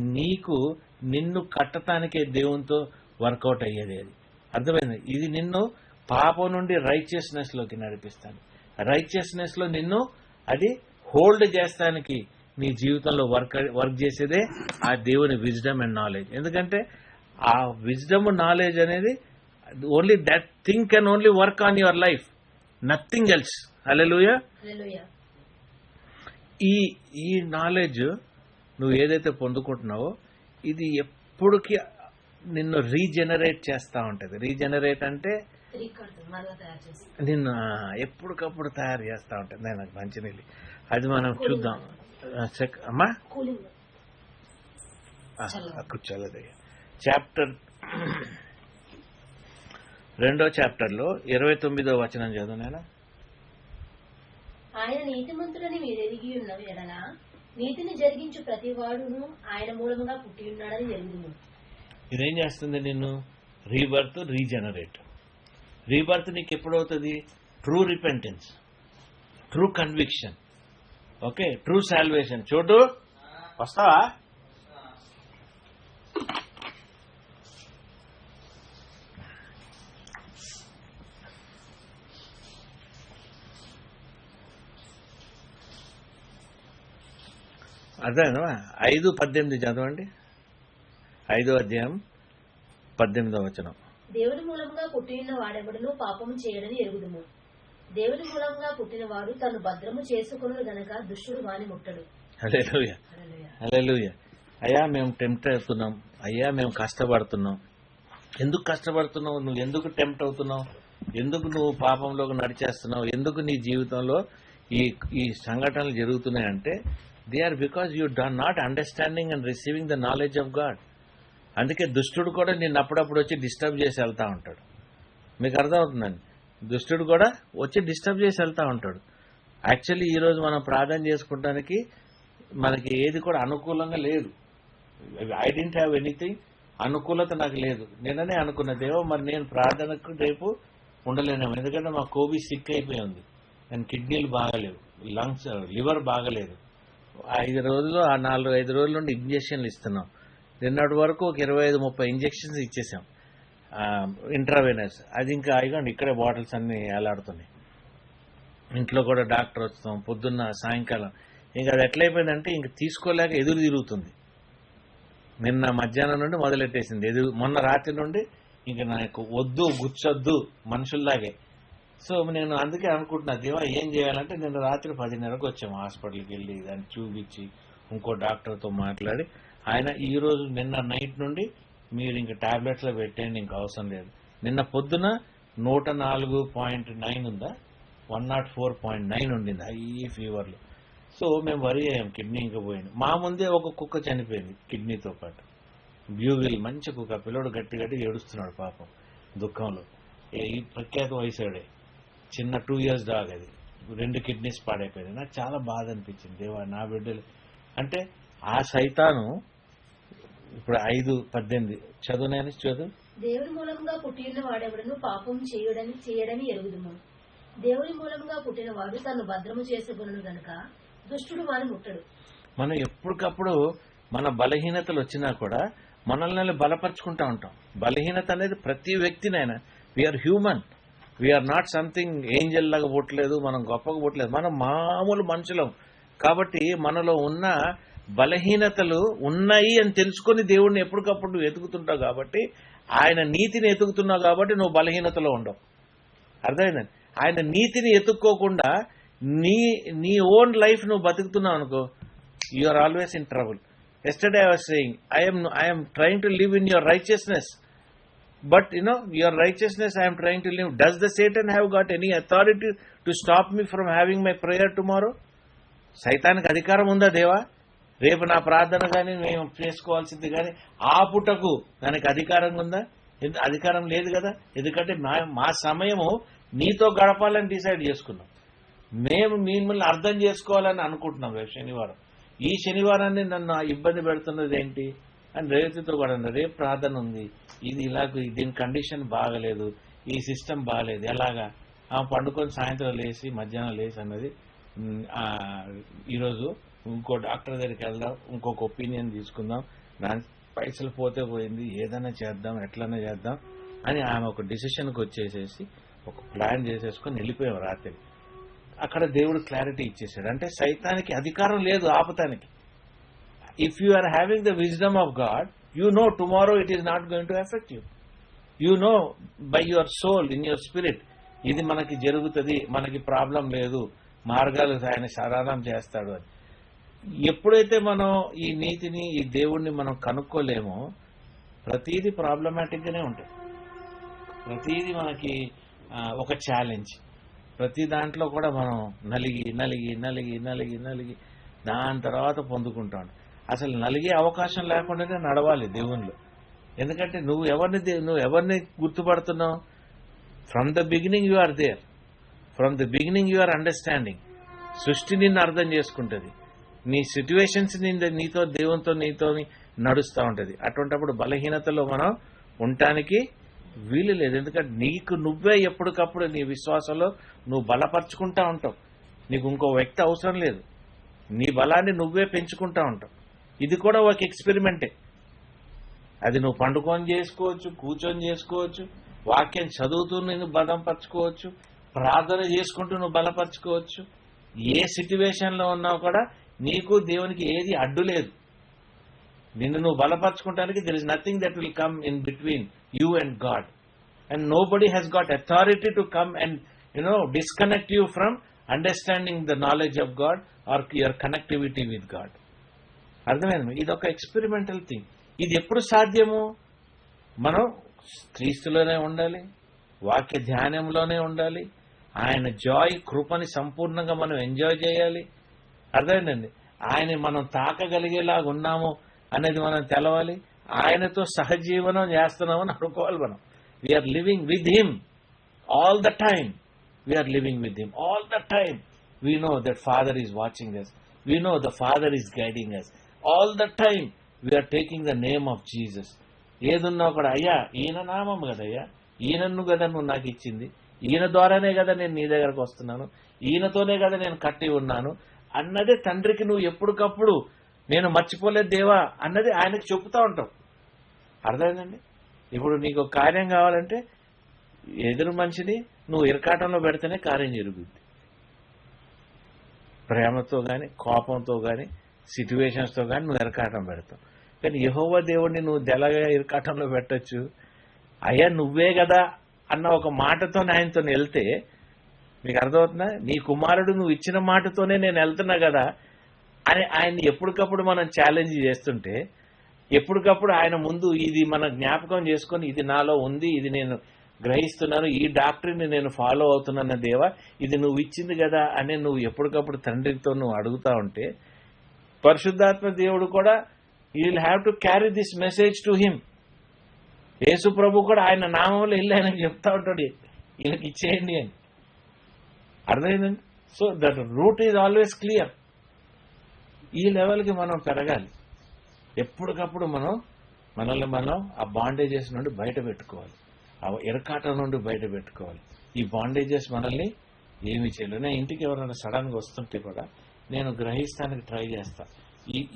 నిన్ను కట్టడానికే దేవునితో వర్కౌట్ అయ్యేది. అది అర్థమైంది? ఇది నిన్ను పాపం నుండి రైచియస్నెస్ లోకి నడిపిస్తాను. రైచియస్నెస్ లో నిన్ను అది హోల్డ్ చేస్తానికి నీ జీవితంలో వర్క్ చేసేదే ఆ దేవుని విజ్డమ్ అండ్ నాలెడ్జ్. ఎందుకంటే ఆ విజ్డమ్, నాలెడ్జ్ అనేది only that thing can only work on your life, nothing else. Hallelujah. ఈ నాలెడ్జ్ నువ్వు ఏదైతే పొందుకుంటున్నావో ఇది ఎప్పటికీ నిన్ను రీజనరేట్ చేస్తూ ఉంటుంది. రీజనరేట్ అంటే నిన్ను ఎప్పటికప్పుడు తయారు చేస్తూ ఉంటుంది. నాకు మంచినీళ్ళు అది మనం చూద్దాం. అమ్మా కూర్చోలేదు. చాప్టర్ 2వ చాప్టర్లో 29వ వచనం చదువు నేను. ఆయన నీతిమంతుడని మీరెరిగి ఉన్న ఎడల నీతిని జరిగించు ప్రతి వాడును ఆయన మూలముగా పుట్టి ఉన్నాడని ఎరుగుదుము. ఇదేం చేస్తుంది? నిన్ను రీబర్త్, రీబర్త్ నీకు ఎప్పుడవుతుంది? True repentance, true conviction, okay, true salvation. చూడు, వస్తావా? అర్థమైందా? 5:18 చదవండి. 5వ అధ్యాయం 18వ వచనం. దేవుని మూలంగా పుట్టిన వాడెవడను పాపము చేయడని ఎరుగుదుము. దేవుని మూలంగా పుట్టినవాడు తను భద్రము చేసుకును గనక దుష్టుడు వాని ముట్టడు. హల్లెలూయా, హల్లెలూయా. అయ్యా మేము టెంప్ట్ అవుతున్నాం, అయ్యా మేము కష్టపడుతున్నాం. ఎందుకు కష్టపడుతున్నావు? నువ్వు ఎందుకు టెంప్ట్ అవుతున్నావు? ఎందుకు నువ్వు పాపంలోకి నడిచేస్తున్నావు? ఎందుకు నీ జీవితంలో ఈ సంఘటనలు జరుగుతున్నాయంటే they are because you do not understanding and receiving the knowledge of God. అందుకే దుష్టుడు కూడా నిన్ను అప్పుడప్పుడు వచ్చి డిస్టర్బ్ చేసి వెళ్తూ ఉంటాడు. మీకు అర్థమవుతుందండి? దుష్టుడు కూడా వచ్చి డిస్టర్బ్ చేసి వెళ్తూ ఉంటాడు. యాక్చువల్లీ ఈరోజు మనం ప్రార్థన చేసుకోవడానికి మనకి ఏది కూడా అనుకూలంగా లేదు. ఐ డెంట్ హ్యావ్ ఎనీథింగ్, అనుకూలత నాకు లేదు. నిన్ననే అనుకున్న, దేవో మరి నేను ప్రార్థనకు రేపు ఉండలేనేమో, ఎందుకంటే మా కోబీ సిక్ అయిపోయి ఉంది, నేను కిడ్నీలు బాగలేవు, లంగ్స్, లివర్ బాగలేదు. 5 రోజులు 4-5 రోజుల నుండి ఇంజక్షన్లు ఇస్తున్నాం. నిన్నటి వరకు ఒక 25-30 ఇంజక్షన్స్ ఇచ్చేసాం ఇంట్రావెనస్. అది ఇంకా ఇగోండి ఇక్కడే బాటిల్స్ అన్ని వేలాడుతున్నాయి. ఇంట్లో కూడా డాక్టర్ వస్తాం పొద్దున్న సాయంకాలం. ఇంకా అది ఎట్లయిపోయిందంటే ఇంక తీసుకోలేక ఎదురు తిరుగుతుంది. నిన్న మధ్యాహ్నం నుండి మొదలెట్టేసింది ఎదురు, మొన్న రాత్రి నుండి ఇంక నాకు వద్దు, గుచ్చొద్దు మనుషుల్లాగే. సో నేను అందుకే అనుకుంటున్నా, దేవా ఏం చేయాలంటే నిన్న రాత్రి 10:30కు వచ్చాము హాస్పిటల్కి వెళ్ళి దాన్ని చూపించి ఇంకో డాక్టర్తో మాట్లాడి ఆయన ఈరోజు నిన్న నైట్ నుండి మీరు ఇంక టాబ్లెట్స్లో పెట్టేయండి, ఇంక అవసరం లేదు. నిన్న పొద్దున 104.9 ఉందా, 104.9 ఉండింది హై ఫీవర్లో. సో మేము వరి అయ్యాం, కిడ్నీ ఇంకా పోయింది. మా ముందే ఒక కుక్క చనిపోయింది కిడ్నీతో పాటు. బ్యూవిల్ మంచి కుక్క, పిల్లడు గట్టి ఏడుస్తున్నాడు పాపం దుఃఖంలో. ఈ ప్రఖ్యాత వయసాడే, చిన్న 2 years డాగ్, అది 2 కిడ్నీస్ పాడైపోయింది. నాకు చాలా బాధ అనిపించింది, దేవా నా బిడ్డలు అంటే. ఆ సైతాను ఇప్పుడు 5:18 చదువునని చదువు. దేవుని మూలంగా పుట్టిన వాడెవడను పాపం చేయడని ఎరుగుదుము. దేవుని మూలంగా పుట్టిన వాడు తను భద్రము చేసుకును గనుక దుష్టుడు వాని ముట్టడు. మనం ఎప్పటికప్పుడు మన బలహీనతలు వచ్చినా కూడా మనల్ని బలపరుచుకుంటా ఉంటాం. బలహీనత అనేది ప్రతి వ్యక్తినైనా, we are human, we are not something angel లాగా పుట్టలేదు, మనం గొప్పగా పుట్టలేదు, మనం మామూలు మనుషులం. కాబట్టి మనలో ఉన్న బలహీనతలు ఉన్నాయి అని తెలుసుకొని దేవుడిని ఎప్పటికప్పుడు నువ్వు ఎతుకుతుంటావు. కాబట్టి ఆయన నీతిని ఎతుకుతున్నావు కాబట్టి నువ్వు బలహీనతలో ఉండవు. అర్థమైందండి? ఆయన నీతిని ఎత్తుక్కోకుండా నీ ఓన్ లైఫ్ నువ్వు బతుకుతున్నావు అనుకో, you are always in trouble. Yesterday I was saying, I am trying to live in your righteousness, but your righteousness I am trying to live. Does the Satan have got any authority to stop me from having my prayer tomorrow? సైతానికి అధికారం ఉందా దేవా? రేపు నా ప్రార్థన కానీ మేము చేసుకోవాల్సింది కానీ ఆపుటకు దానికి అధికారం ఉందా? అధికారం లేదు కదా. ఎందుకంటే మా సమయము నీతో గడపాలని డిసైడ్ చేసుకున్నాం. మేము మిమ్మల్ని అర్థం చేసుకోవాలని అనుకుంటున్నాం. రేపు శనివారం, ఈ శనివారాన్ని నన్ను ఇబ్బంది పెడుతున్నది ఏంటి అని రేవతితో కూడా అన్నారు. రేపు ప్రార్థన ఉంది, ఇది ఇలాగ, దీని కండిషన్ బాగలేదు, ఈ సిస్టమ్ బాగలేదు, ఎలాగా పండుకొని సాయంత్రం లేచి మధ్యాహ్నం లేచి అన్నది. ఈరోజు ఇంకో డాక్టర్ దగ్గరికి వెళ్దాం, ఇంకొక ఒపీనియన్ తీసుకుందాం, దాని పైసలు పోతే పోయింది, ఏదైనా చేద్దాం, ఎట్లన్నా చేద్దాం అని ఆమె ఒక డిసిషన్కి వచ్చేసేసి ఒక ప్లాన్ చేసేసుకొని వెళ్ళిపోయాం రాత్రి. అక్కడ దేవుడు క్లారిటీ ఇచ్చేసాడు. అంటే సైతానికి అధికారం లేదు ఆపటానికి. If you are having the wisdom of God, you know tomorrow it is not going to affect you. You know by your soul, in your spirit, ఇది మనకి జరుగుతుంది, మనకి ప్రాబ్లం లేదు, మార్గాలు ఆయన సరాధం చేస్తాడు అని. ఎప్పుడైతే మనం ఈ నీతిని, ఈ దేవుణ్ణి మనం కనుక్కోలేమో ప్రతీది ప్రాబ్లమాటిక్గానే ఉంటుంది. ప్రతీది మనకి ఒక ఛాలెంజ్. ప్రతి దాంట్లో కూడా మనం నలిగి నలిగి నలిగి నలిగి నలిగి దాని తర్వాత పొందుకుంటాం. అసలు నలిగే అవకాశం లేకుండానే నడవాలి దేవునిలో. ఎందుకంటే నువ్వు ఎవరిని గుర్తుపడుతున్నావు? From the beginning you are there, from the beginning you are understanding. సృష్టి నిన్ను అర్థం చేసుకుంటుంది, నీ సిచ్యువేషన్స్ నీతో దేవునితో నీతో నడుస్తూ ఉంటుంది. అటువంటిప్పుడు బలహీనతలో మనం ఉండటానికి వీలు లేదు. ఎందుకంటే నీకు నువ్వే ఎప్పటికప్పుడు నీ విశ్వాసంలో నువ్వు బలపరుచుకుంటా ఉంటావు. నీకు ఇంకో వ్యక్తి అవసరం లేదు, నీ బలాన్ని నువ్వే పెంచుకుంటా ఉంటావు. ఇది కూడా ఒక ఎక్స్పెరిమెంటే. అది నువ్వు పండుకొని చేసుకోవచ్చు, కూర్చొని చేసుకోవచ్చు, వాక్యం చదువుతూ నేను బలపరచుకోవచ్చు, ప్రార్థన చేసుకుంటూ నువ్వు బలపరచుకోవచ్చు. ఏ సిచ్యువేషన్లో ఉన్నావు కూడా నీకు దేవునికి ఏది అడ్డు లేదు. నిన్ను నువ్వు బలపరచుకోవడానికి there is nothing that will come in between you and God, and nobody has got authority to come and disconnect you from understanding the knowledge of God or your connectivity with God. అర్థమైంది? ఇది ఒక experimental thing. ఇది ఎప్పుడు సాధ్యము? మనం క్రీస్తులోనే ఉండాలి, వాక్య ధ్యానంలోనే ఉండాలి, ఆయన జాయ్ కృపని సంపూర్ణంగా మనం ఎంజాయ్ చేయాలి. అర్థమైందండి? ఆయన మనం తాకగలిగేలాగా ఉన్నాము అనేది మనం తెలవాలి. ఆయనతో సహజీవనం చేస్తున్నామని అనుకోవాలి. మనం we're living with him all the time. We're living with him all the time. We know that father is watching us, we know the father is guiding us all the time. We're taking the name of Jesus. ఏదున్నా కూడా, అయ్యా ఈయన నామం కదయ్యా, ఈయనను కదా నువ్వు నాకు ఇచ్చింది, ఈయన ద్వారానే కదా నేను నీ దగ్గరకు వస్తున్నాను, ఈయనతోనే కదా నేను కట్టి ఉన్నాను అన్నదే తండ్రికి నువ్వు ఎప్పటికప్పుడు నేను మర్చిపోలేదు దేవా అన్నది ఆయనకు చెబుతూ ఉంటావు. అర్థమైందండి? ఇప్పుడు నీకు ఒక కార్యం కావాలంటే ఎదురు మనిషిని నువ్వు ఇరకాటంలో పెడితేనే కార్యం జరుగుద్ది. ప్రేమతో కానీ, కోపంతో కానీ, సిచ్యువేషన్స్తో కానీ నువ్వు ఇరకాటం పెడతావు. కానీ యెహోవా దేవుడిని నువ్వు ఎలాగా ఇరకాటంలో పెట్టచ్చు? అయ్యా నువ్వే కదా అన్న ఒక మాటతో ఆయనతో వెళ్తే మీకు అర్థమవుతుందా? నీ కుమారుడు నువ్వు ఇచ్చిన మాటతోనే నేను వెళ్తున్నా కదా అని ఆయన్ని ఎప్పటికప్పుడు మనం ఛాలెంజ్ చేస్తుంటే, ఎప్పటికప్పుడు ఆయన ముందు ఇది మన జ్ఞాపకం చేసుకొని ఇది నాలో ఉంది, ఇది నేను గ్రహిస్తున్నాను, ఈ డాక్టర్ని నేను ఫాలో అవుతున్నాను దేవా, ఇది నువ్వు ఇచ్చింది కదా అని నువ్వు ఎప్పటికప్పుడు తండ్రితో నువ్వు అడుగుతా ఉంటే పరిశుద్ధాత్మ దేవుడు కూడా you will have to carry this message to him. యేసు ప్రభు కూడా ఆయన నామంలో వెళ్ళి ఆయనకు చెప్తా ఉంటాడు, వీళ్ళకి ఇచ్చేయండి అని. అర్థమైందండి? So that route is always clear. ఈ లెవెల్కి మనం పెరగాలి. ఎప్పటికప్పుడు మనల్ని మనం ఆ బాండేజెస్ నుండి బయట పెట్టుకోవాలి, ఆ ఇరకాటం నుండి బయట పెట్టుకోవాలి. ఈ బాండేజెస్ మనల్ని ఏమి చేయలేదు. నేను ఇంటికి ఎవరైనా సడన్గా వస్తుంటే కూడా నేను గ్రహిస్తానికి ట్రై చేస్తా.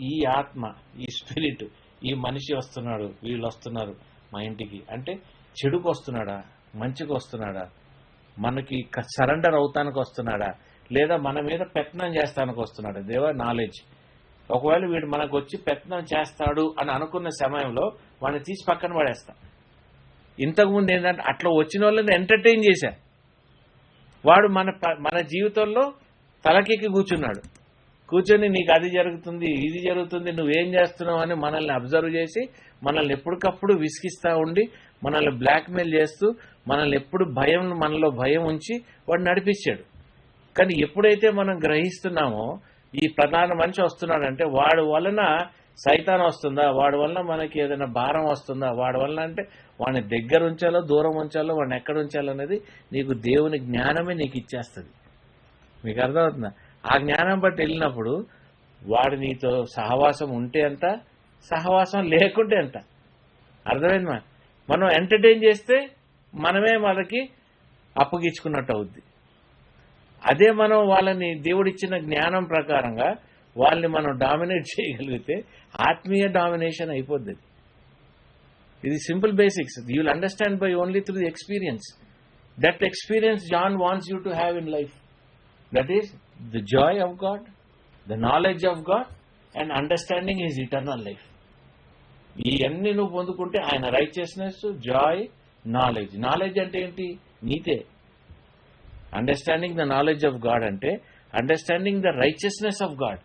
ఈ ఆత్మ, ఈ స్పిరిట్, ఈ మనిషి వస్తున్నాడు, వీళ్ళు వస్తున్నారు మా ఇంటికి అంటే చెడుకు వస్తున్నాడా, మంచికి వస్తున్నాడా, మనకి సరెండర్ అవుతానికి వస్తున్నాడా, లేదా మన మీద పెత్తనం చేస్తానికి వస్తున్నాడా? దేవా నాలెడ్జ్. ఒకవేళ వీడు మనకు వచ్చి పెత్తనం చేస్తాడు అని అనుకున్న సమయంలో వాడిని తీసి పక్కన పడేస్తా. ఇంతకుముందు ఏంటంటే అట్లా వచ్చిన వాళ్ళని ఎంటర్టైన్ చేశా, వాడు మన జీవితంలో తలకెక్కి కూర్చొని నీకు అది జరుగుతుంది, ఇది జరుగుతుంది, నువ్వేం చేస్తున్నావు అని మనల్ని అబ్జర్వ్ చేసి మనల్ని ఎప్పటికప్పుడు విసిగిస్తూ ఉండి మనల్ని బ్లాక్మెయిల్ చేస్తూ మనల్ని ఎప్పుడు మనలో భయం ఉంచి వాడు నడిపించాడు. కానీ ఎప్పుడైతే మనం గ్రహిస్తున్నామో ఈ ప్రధాన మనిషి వస్తున్నాడంటే వాడి వలన సైతాన్ వస్తుందా, వాడి వలన మనకి ఏదైనా భారం వస్తుందా, వాడి వలన అంటే వాడిని దగ్గర ఉంచాలో దూరం ఉంచాలో వాడిని ఎక్కడ ఉంచాలో అనేది నీకు దేవుని జ్ఞానమే నీకు ఇచ్చేస్తుంది. మీకు అర్థమవుతుందా? ఆ జ్ఞానం బట్టి వెళ్ళినప్పుడు వాడు నీతో సహవాసం ఉంటే ఎంత, సహవాసం లేకుంటే ఎంత. అర్థమైంది? మనం ఎంటర్టైన్ చేస్తే మనమే వాళ్ళకి అప్పగించుకున్నట్టు అవుద్ది. అదే మనం వాళ్ళని దేవుడిచ్చిన జ్ఞానం ప్రకారంగా వాళ్ళని మనం డామినేట్ చేయగలిగితే ఆత్మీయ డామినేషన్ అయిపోద్ది. ఇది simple basics. You will understand by only through the experience. That experience John wants you to have in life. That is the joy of God, the knowledge of God and understanding his eternal life. ఇవన్నీ నువ్వు పొందుకుంటే ఆయన righteousness, Joy, knowledge. Knowledge అంటే ఏంటి? నీతే. Understanding the knowledge of God అంటే understanding the righteousness of God.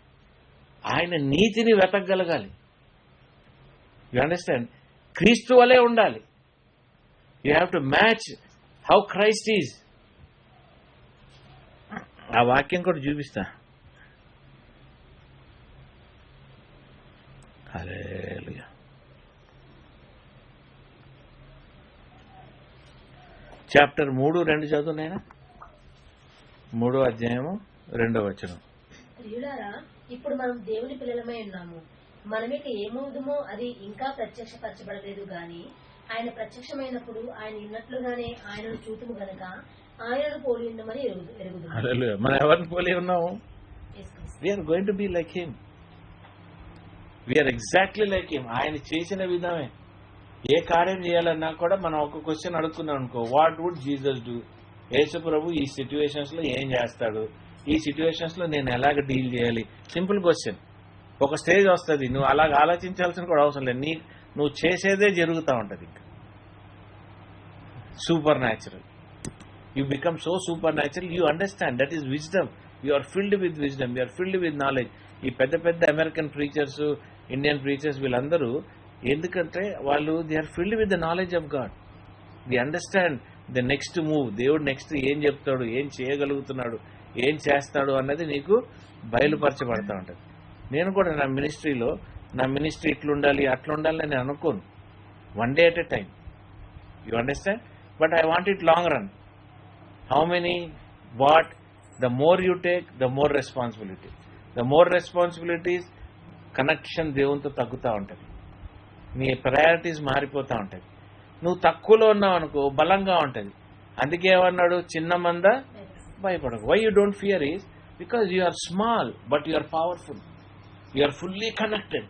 ఆయన నీతిని వెతకగలగాలి. You understand? క్రీస్తు వలే ఉండాలి. You have to match how Christ is. ఆ వాక్యం కూడా చూపిస్తా. హల్లెలూయా. చాప్టర్ 3:2 చదువునైనా. 3వ అధ్యాయము 2వ వచనం. ప్రియులారా, ఇప్పుడు మనం దేవుని పిల్లలమై ఉన్నాము. మనమిక ఏమవుదుమో అది ఇంకా ప్రత్యక్షపరచబడలేదు గాని ఆయన ప్రత్యక్షమైనప్పుడు ఆయన ఉన్నట్లుగానే ఆయనను చూతుము గనక ఆయనను పోలి ఉన్నామని ఎరుగుదుము. హల్లెలూయా. మనం ఎవరిని పోలి ఉన్నాము? We are going to be like him. We are exactly like him. ఆయన చేసిన విధమే. ఏ కార్యం చేయాలన్నా కూడా మనం ఒక క్వశ్చన్ అడుగుతున్నాం అనుకో, వాట్ వుడ్ జీసస్ డూ? యేసు ప్రభు ఈ సిచ్యువేషన్స్ లో ఏం చేస్తాడు, ఈ సిచ్యువేషన్స్ లో నేను ఎలాగ డీల్ చేయాలి? Simple question. ఒక స్టేజ్ వస్తుంది, నువ్వు అలాగ ఆలోచించాల్సిన కూడా అవసరం లేదు, నువ్వు చేసేదే జరుగుతూ ఉంటుంది. ఇంకా supernatural. You become so supernatural. You understand that is wisdom. You are filled with wisdom, you are filled with knowledge. ఈ పెద్ద పెద్ద అమెరికన్ ప్రీచర్స్, ఇండియన్ ప్రీచర్స్, వీళ్ళందరూ ఎందుకంటే వాళ్ళు they are filled with the knowledge of God. The understand the next move. దేవుడు next ఏం చెప్తాడు, ఏం చేయగలుగుతున్నాడు, ఏం చేస్తాడు అన్నది నీకు బయలుపరచబడతా ఉంటుంది. నేను కూడా నా మినిస్ట్రీ ఇట్లుండాలి అట్లుండాలి అని అనుకోను. One day at a time. You understand? But I want it long run. How many, what? The more you take, the more responsibility. The more responsibilities, connection దేవునితో తగ్గుతూ ఉంటుంది. నీ ప్రయారిటీస్ మారిపోతూ ఉంటుంది. నువ్వు తక్కువలో ఉన్నావు అనుకో, బలంగా ఉంటుంది. అందుకే ఏమన్నాడు, చిన్న మంద భయపడకు. Why you don't fear is because you are small but you are powerful. You are fully connected.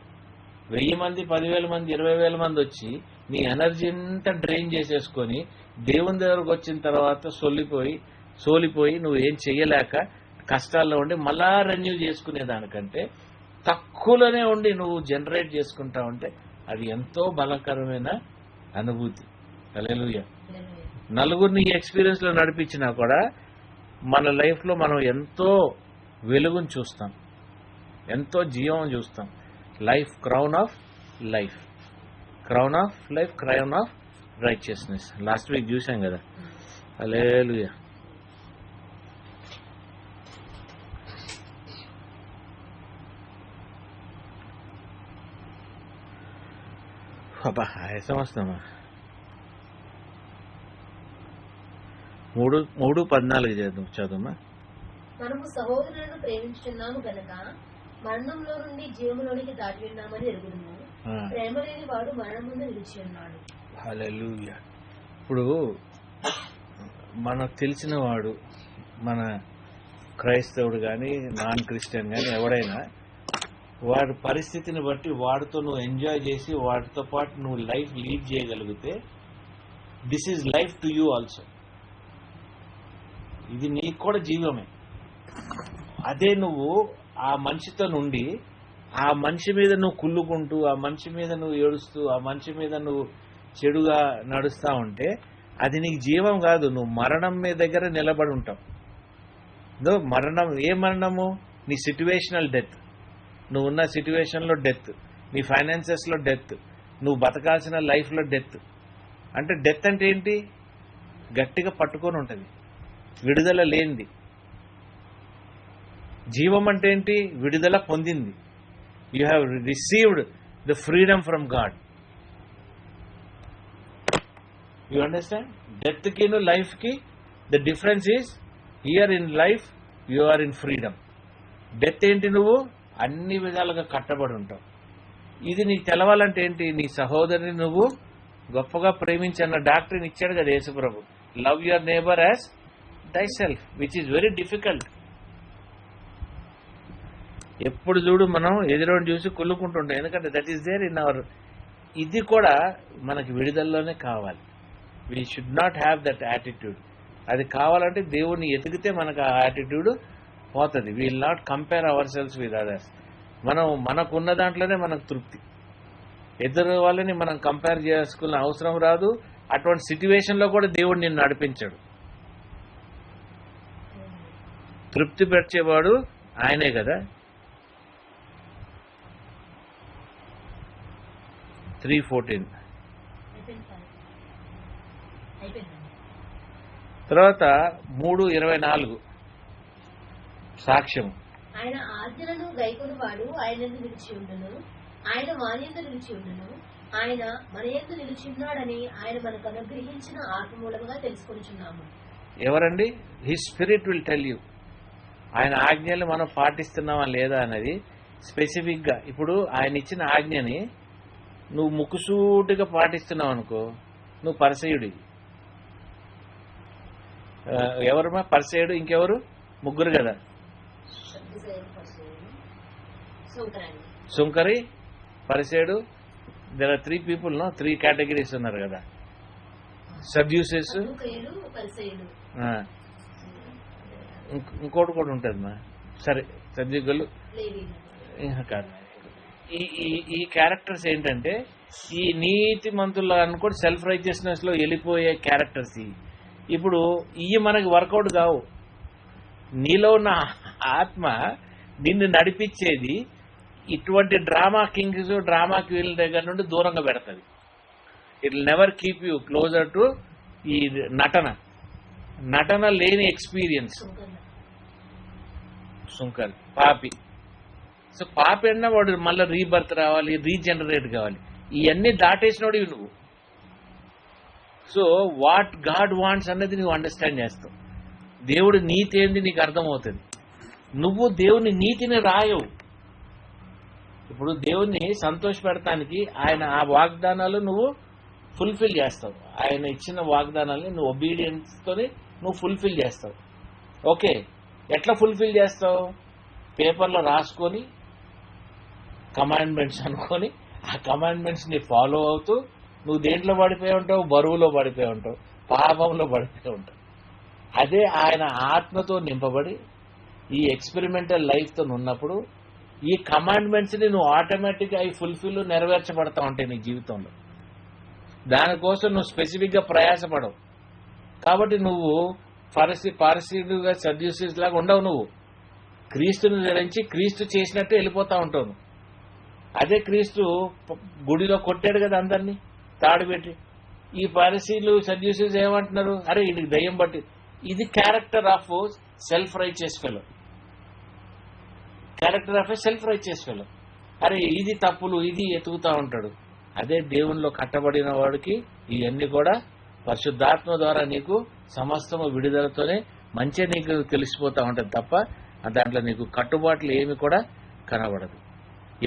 1000 మంది, 10,000 మంది, 20,000 మంది వచ్చి నీ ఎనర్జీ అంతా డ్రైన్ చేసేసుకొని దేవుని దగ్గరకు వచ్చిన తర్వాత సోలిపోయి నువ్వు ఏం చెయ్యలేక కష్టాల్లో ఉండి మళ్ళా రెన్యూ చేసుకునేదానికంటే తక్కువలోనే ఉండి నువ్వు జనరేట్ చేసుకుంటా ఉంటే అది ఎంతో బలకరమైన అనుభూతి. హల్లెలూయా. నలుగురిని ఈ ఎక్స్పీరియన్స్ లో నడిపించినా కూడా మన లైఫ్ లో మనం ఎంతో వెలుగును చూస్తాం, ఎంతో జీవం చూస్తాం. Life, crown of life, crown of life, crown of righteousness. Last week చూసాం కదా. హల్లెలూయా. అబ్బా ఆయాసం వస్తామా. 3:14 చదువుమా. మనము సహోదరులను ప్రేమించుచున్నాము గనక మరణంలో నుండి జీవములోనికి దాటి ఉన్నామని ఎరుగుదుము. ప్రేమ లేని వాడు మరణం ముందు నిలిచి ఉన్నాడు. హల్లెలూయా. ఇప్పుడు మనకు తెలిసిన వాడు, మన క్రైస్తవుడు కానీ నాన్ క్రిస్టియన్ కానీ ఎవడైనా, వాడి పరిస్థితిని బట్టి వాడితో నువ్వు ఎంజాయ్ చేసి వాడితో పాటు నువ్వు లైఫ్ లీడ్ చేయగలిగితే this is life to you also. ఇది నీకు కూడా జీవమే. అదే నువ్వు ఆ మనిషితో నుండి ఆ మనిషి మీద నువ్వు కుళ్ళుకుంటూ, ఆ మనిషి మీద నువ్వు ఏడుస్తూ, ఆ మనిషి మీద నువ్వు చెడుగా నడుస్తా ఉంటే అది నీకు జీవం కాదు. నువ్వు మరణం మీద దగ్గర నిలబడి ఉంటావు. మరణం ఏ మరణము? నీ సిట్యువేషనల్ డెత్. నువ్వు ఉన్న సిట్యువేషన్లో డెత్, నీ ఫైనాన్సెస్లో డెత్, నువ్వు బతకాల్సిన లైఫ్లో డెత్. అంటే డెత్ అంటే ఏంటి? గట్టిగా పట్టుకొని ఉంటుంది, విడుదల లేనిది. జీవం అంటే ఏంటి? విడుదల పొందింది. You have received the freedom from God. You understand? Death కి లైఫ్ కి the difference is here in life you are in freedom. Death ఏంటి? నువ్వు అన్ని విధాలుగా కట్టబడి ఉంటావు. ఇది నీకు తెలవాలంటే ఏంటి? నీ సహోదరిని నువ్వు గొప్పగా ప్రేమించన్న డాక్టరీని ఇచ్చాడు కదా యేసుప్రభు. Love your neighbour as thyself, which is very difficult. ఎప్పుడు చూడు మనం ఎదురోని చూసి కుళ్ళుకుంటుంటాం, ఎందుకంటే that is there in our. ఇది కూడా మనకి విడుదలలోనే కావాలి. We should not have that attitude. అది కావాలంటే దేవుణ్ణి ఎతికితే మనకు ఆ యాటిట్యూడ్ పోతుంది. We will not compare ourselves with others. మనం మనకున్న దాంట్లోనే మనకు తృప్తి. ఎదురు వాళ్ళని మనం కంపేర్ చేసుకున్న అవసరం రాదు. అటువంటి సిట్యువేషన్లో కూడా దేవుడు నిన్ను నడిపించాడు. తృప్తి పెట్టేవాడు ఆయనే కదా. 3:14 తర్వాత 3:24 సాక్ష్యం. ఆయన ఆజ్ఞలను గైకొనువాడు ఆయనందు నిలిచి ఉండును, ఆయన వానియందు నిలిచి ఉండును. ఆయన మన యందు నిలిచి ఉన్నాడని ఆయన మనకు అనుగ్రహించిన ఆత్మ మూలముగా తెలుసుకొనుచున్నాము. ఎవరండి? His spirit will tell you. ఆయన ఆజ్ఞలు మనం పాటిస్తున్నామా లేదా అనేది స్పెసిఫిక్ గా. ఇప్పుడు ఆయన ఇచ్చిన ఆజ్ఞని నువ్వు ముక్కుసూటిగా పాటిస్తున్నావు అనుకో, నువ్వు పరిసయుడి. ఎవరమ్మా పరిసయుడు? ఇంకెవరు? ముగ్గురు కదా. సుంకరి, పరిసయుడు. దెర్ ఆర్ 3 people, 3 categories ఉన్నారు కదా. సడ్యూసెస్, ఇంకోటి కూడా ఉంటుంది మా. సరే, సద్యుగలు కాదు. ఈ క్యారెక్టర్స్ ఏంటంటే ఈ నీతి మంతులు అనుకోటి సెల్ఫ్ రైచియస్నెస్ లో వెళ్ళిపోయే క్యారెక్టర్స్. ఇప్పుడు ఇవి మనకి వర్కౌట్ కావు. నీలో ఉన్న ఆత్మ నిన్ను నడిపించేది ఇటువంటి డ్రామా కింగ్స్, డ్రామా క్వీన్ల దగ్గర నుండి దూరంగా పెడుతుంది. It will never keep you closer to ఈ నటన లేని ఎక్స్పీరియన్స్. సుంకర్ పాపి. సో పాపి అన్నా వాడు మళ్ళీ రీబర్త్ రావాలి, రీజనరేట్ కావాలి. ఇవన్నీ దాటేసినోడు నువ్వు. సో వాట్ గాడ్ వాంట్స్ అన్నది నువ్వు అండర్స్టాండ్ చేస్తావు. దేవుడి నీతి ఏంది నీకు అర్థమవుతుంది. నువ్వు దేవుని నీతిని రాయవు. ఇప్పుడు దేవుణ్ణి సంతోష పెడతానికి ఆయన ఆ వాగ్దానాలు నువ్వు ఫుల్ఫిల్ చేస్తావు. ఆయన ఇచ్చిన వాగ్దానాలని నువ్వు ఒబీడియన్స్ తోని నువ్వు ఫుల్ఫిల్ చేస్తావు. ఓకే, ఎట్లా ఫుల్ఫిల్ చేస్తావు? పేపర్లో రాసుకొని కమాండ్మెంట్స్ అనుకొని ఆ కమాండ్మెంట్స్ ని ఫాలో అవుతూ నువ్వు దేంట్లో పడిపోయి ఉంటావు? బరువులో పడిపోయి ఉంటావు, పాపంలో పడిపోయి ఉంటావు. అదే ఆయన ఆత్మతో నింపబడి ఈ ఎక్స్పెరిమెంటల్ లైఫ్తో ఉన్నప్పుడు ఈ కమాండ్మెంట్స్ ని నువ్వు ఆటోమేటిక్గా అవి ఫుల్ఫిల్ నెరవేర్చబడతా ఉంటాయి నీ జీవితంలో. దానికోసం నువ్వు స్పెసిఫిక్ గా ప్రయాసపడవు. కాబట్టి నువ్వు పారసీడుగా సడ్యూసీస్ లాగా ఉండవు. నువ్వు క్రీస్తుని ధరించి క్రీస్తు చేసినట్టు వెళ్ళిపోతా ఉంటావు. అదే క్రీస్తు గుడిలో కొట్టాడు కదా అందరినీ తాడు పెట్టి. ఈ పారసీలు సద్యూసీస్ ఏమంటున్నారు, అరే వీడికి దయ్యం బట్టి. ఇది character of self righteous fellow. Character of a self righteous fellow. అరే ఇది తప్పులు, ఇది ఎతుకుతా ఉంటాడు. అదే దేవునిలో కట్టబడిన వాడికి ఇవన్నీ కూడా పరిశుద్ధాత్మ ద్వారా నీకు సమస్తము విడుదలతోనే మంచి నీకు తెలిసిపోతా ఉంటుంది తప్ప దాంట్లో నీకు కట్టుబాట్లు ఏమి కూడా కనబడదు.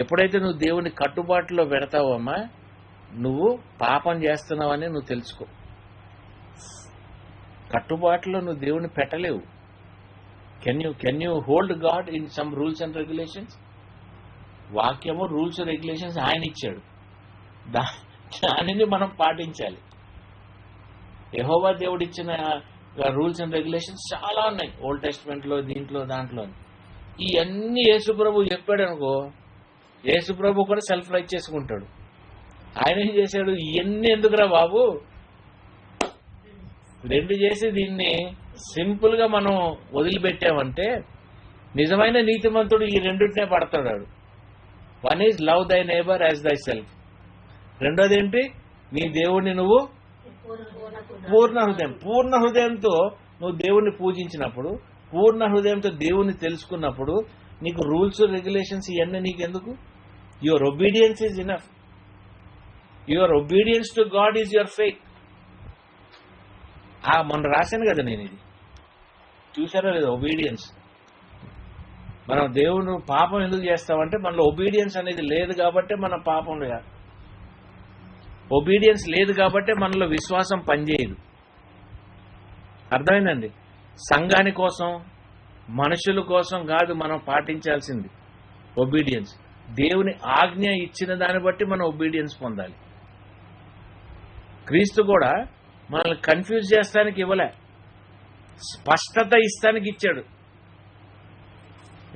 ఎప్పుడైతే నువ్వు దేవుని కట్టుబాటులో పెడతావో అమ్మా, నువ్వు పాపం చేస్తున్నావని నువ్వు తెలుసుకో. కట్టుబాటులో నువ్వు దేవుని పెట్టలేవు. Can you hold God in some rules and regulations? వాక్యము రూల్స్ రెగ్యులేషన్స్ ఆయన ఇచ్చాడు, దానిని మనం పాటించాలి. యెహోవా దేవుడు ఇచ్చిన రూల్స్ అండ్ రెగ్యులేషన్స్ చాలా ఉన్నాయి ఓల్డ్ టెస్ట్మెంట్ లో, దీంట్లో దాంట్లో. ఇవన్నీ యేసుప్రభు చెప్పాడు అనుకో, యేసుప్రభు కూడా సెల్ఫ్ రైట్ చేసుకుంటాడు. ఆయన ఏం చేశాడు, ఇవన్నీ ఎందుకురా బాబు, రెండు చేసి దీన్ని సింపుల్ గా మనం వదిలిపెట్టామంటే నిజమైన నీతిమంతుడు ఈ రెండింటినే పడతాడు. వన్ ఈజ్ లవ్ దై నేబర్ యాజ్ దై సెల్ఫ్. రెండోది ఏంటి, నీ దేవుణ్ణి నువ్వు పూర్ణ హృదయంతో నువ్వు దేవుణ్ణి పూజించినప్పుడు, పూర్ణ హృదయంతో దేవుణ్ణి తెలుసుకున్నప్పుడు నీకు రూల్స్ రెగ్యులేషన్స్ ఇవన్నీ నీకెందుకు? Your obedience is enough. Your obedience to God is your faith. మొన్న రాశాను కదా నేను, ఇది చూసారా లేదా? ఒబీడియన్స్. మనం దేవుడు పాపం ఎందుకు చేస్తామంటే మనలో ఒబీడియన్స్ అనేది లేదు కాబట్టి మనం పాపం లేదు. ఒబీడియన్స్ లేదు కాబట్టి మనలో విశ్వాసం పనిచేయదు. అర్థమైందండి? సంఘాని కోసం, మనుషుల కోసం కాదు మనం పాటించాల్సింది ఒబీడియన్స్. దేవుని ఆజ్ఞ ఇచ్చిన దాన్ని బట్టి మనం ఒబీడియన్స్ పొందాలి. క్రీస్తు కూడా మనల్ని కన్ఫ్యూజ్ చేస్తానికి ఇవ్వలే, స్పష్టత ఇస్తానికి ఇచ్చాడు.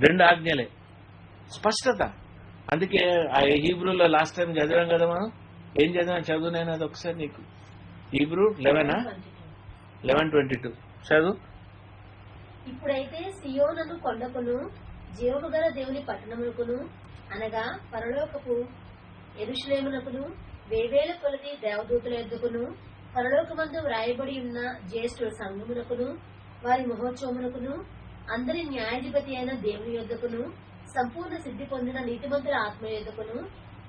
2 ఆజ్ఞలే, స్పష్టత. అందుకే ఆ హీబ్రూలో లాస్ట్ టైం చదివాం కదా మనం. ఏం చదివాం? చదువు నేను అది ఒకసారి నీకు. హీబ్రూ 11:22 చదువు. ఇప్పుడైతే సియోను కొండకును జీవము గల దేవుని పట్టణమునకును అనగా పరలోకపు యెరూషలేమునకును వేవేల కొలది దేవదూతల యొద్దకును పరలోకమందు వ్రాయబడి ఉన్న జ్యేష్ఠుల సంఘమునకును వారి మహోత్సవమునకును అందరి న్యాయాధిపతి అయిన దేవుని యొద్దకును సంపూర్ణ సిద్ధి పొందిన నీతిమంతుల ఆత్మ యొద్దకును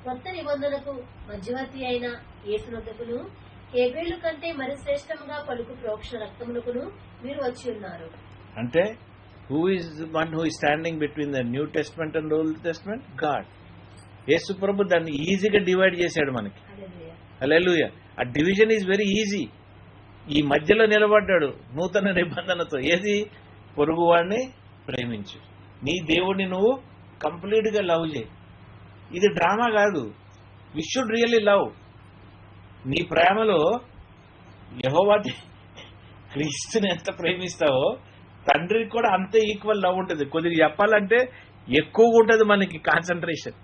కొత్త నిబంధనకు మధ్యవర్తి అయిన యేసునొద్దకును హేబేలు కంటే మరి శ్రేష్టంగా పలుకు ప్రోక్షణ రక్తమునకును మీరు వచ్చి ఉన్నారు. అంటే who is one who is standing between the New Testament and Old Testament? God. యేసు ప్రభు దాన్ని ఈజీగా డివైడ్ చేశాడు మనకి. హల్లెలూయా. ఆ డివిజన్ ఈజ్ వెరీ ఈజీ. ఈ మధ్యలో నిలబడ్డాడు నూతన నిబంధనతో. ఏది? పొరుగువాడిని ప్రేమించు, నీ దేవుడిని నువ్వు కంప్లీట్ గా లవ్ చేయి. ఇది డ్రామా కాదు. We should really love. నీ ప్రేమలో యెహోవా క్రీస్తుని ఎంత ప్రేమిస్తావో తండ్రికి కూడా అంతే ఈక్వల్ లవ్ ఉంటుంది. కొద్దిగా చెప్పాలంటే ఎక్కువగా ఉంటుంది మనకి కాన్సన్ట్రేషన్,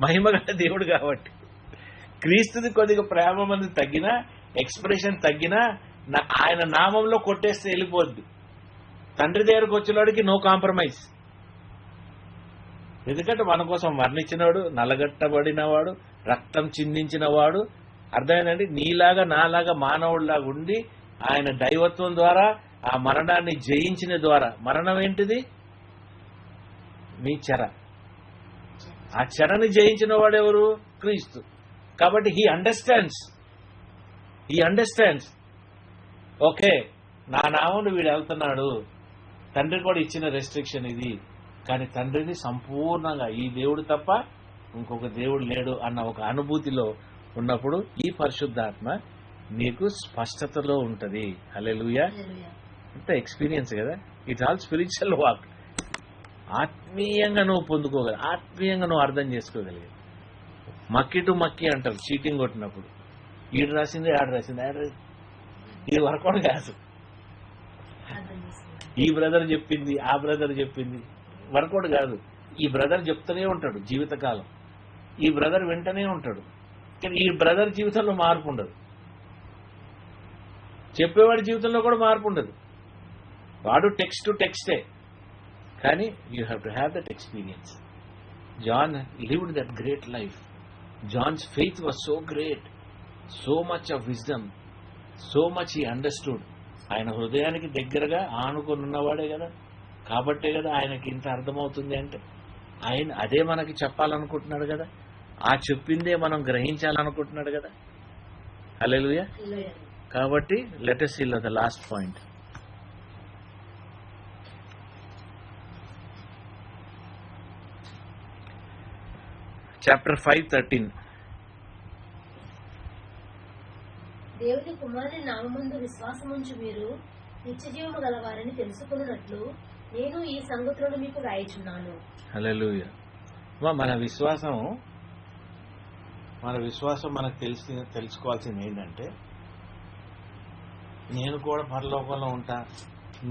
మహిమ గల దేవుడు కాబట్టి. క్రీస్తుది కొద్దిగా ప్రేమ మంది తగ్గినా, ఎక్స్ప్రెషన్ తగ్గినా ఆయన నామంలో కొట్టేస్తే వెళ్ళిపోద్ది. తండ్రి దగ్గరకు వచ్చినవాడికి నో కాంప్రమైజ్. ఎందుకంటే మన కోసం మరణించినవాడు, నలగట్టబడినవాడు, రక్తం చిందించినవాడు. అర్థమైందండి? నీలాగా నాలాగా మానవుడిలాగా ఉండి ఆయన దైవత్వం ద్వారా ఆ మరణాన్ని జయించిన ద్వారా. మరణం ఏంటిది? మీ చెర. ఆ చెరని జయించిన వాడెవరు? క్రీస్తు. కాబట్టి హీ అండర్స్టాండ్స్. ఓకే, నా నామమును వీడు వెళ్తున్నాడు, తండ్రి కూడా ఇచ్చిన రెస్ట్రిక్షన్ ఇది, కానీ తండ్రిని సంపూర్ణంగా ఈ దేవుడు తప్ప ఇంకొక దేవుడు లేడు అన్న ఒక అనుభూతిలో ఉన్నప్పుడు ఈ పరిశుద్ధాత్మ నీకు స్పష్టతలో ఉంటది. హల్లెలూయా. అంత ఎక్స్పీరియన్స్ కదా. It's all spiritual walk. ఆత్మీయంగా నువ్వు పొందుకోగలి, ఆత్మీయంగా నువ్వు అర్థం చేసుకోగలిగి. మక్కి టు మక్కి అంటారు చీటింగ్ కొట్టినప్పుడు. ఈడు రాసింది ఆడు రాసింది, ఇది వర్కౌట్ కాదు. ఈ బ్రదర్ చెప్పింది, ఆ బ్రదర్ చెప్పింది, వర్కౌట్ కాదు. ఈ బ్రదర్ చెప్తూనే ఉంటాడు జీవితకాలం, ఈ బ్రదర్ వింటనే ఉంటాడు, కానీ ఈ బ్రదర్ జీవితంలో మార్పు ఉండదు. చెప్పేవాడి జీవితంలో కూడా మార్పు ఉండదు. వాడు టెక్స్ట్ టు టెక్స్టే, కానీ you have to have that experience. John lived that great life. John's faith was so great, so much of wisdom, so much ఈ అండర్స్టూడ్. ఆయన హృదయానికి దగ్గరగా ఆనుకొని ఉన్నవాడే కదా, కాబట్టే కదా ఆయనకి ఇంత అర్థమవుతుంది. అంటే ఆయన అదే మనకి చెప్పాలనుకుంటున్నాడు కదా, ఆ చెప్పిందే మనం గ్రహించాలనుకుంటున్నాడు కదా. హల్లెలూయా. కాబట్టి let us see the last point. Chapter 5:13. దేవుని కుమారుని నామముందు విశ్వాసముంచు మీరు నిత్యజీవము గలవారని తెలుసుకున్నట్లు నేను ఈ సంగతులను మీకు రాయిచున్నాను. హల్లెలూయా. మన విశ్వాసం మనకు తెలుసుకోవాల్సింది ఏంటంటే, నేను కూడా పరలోకంలో ఉంటా,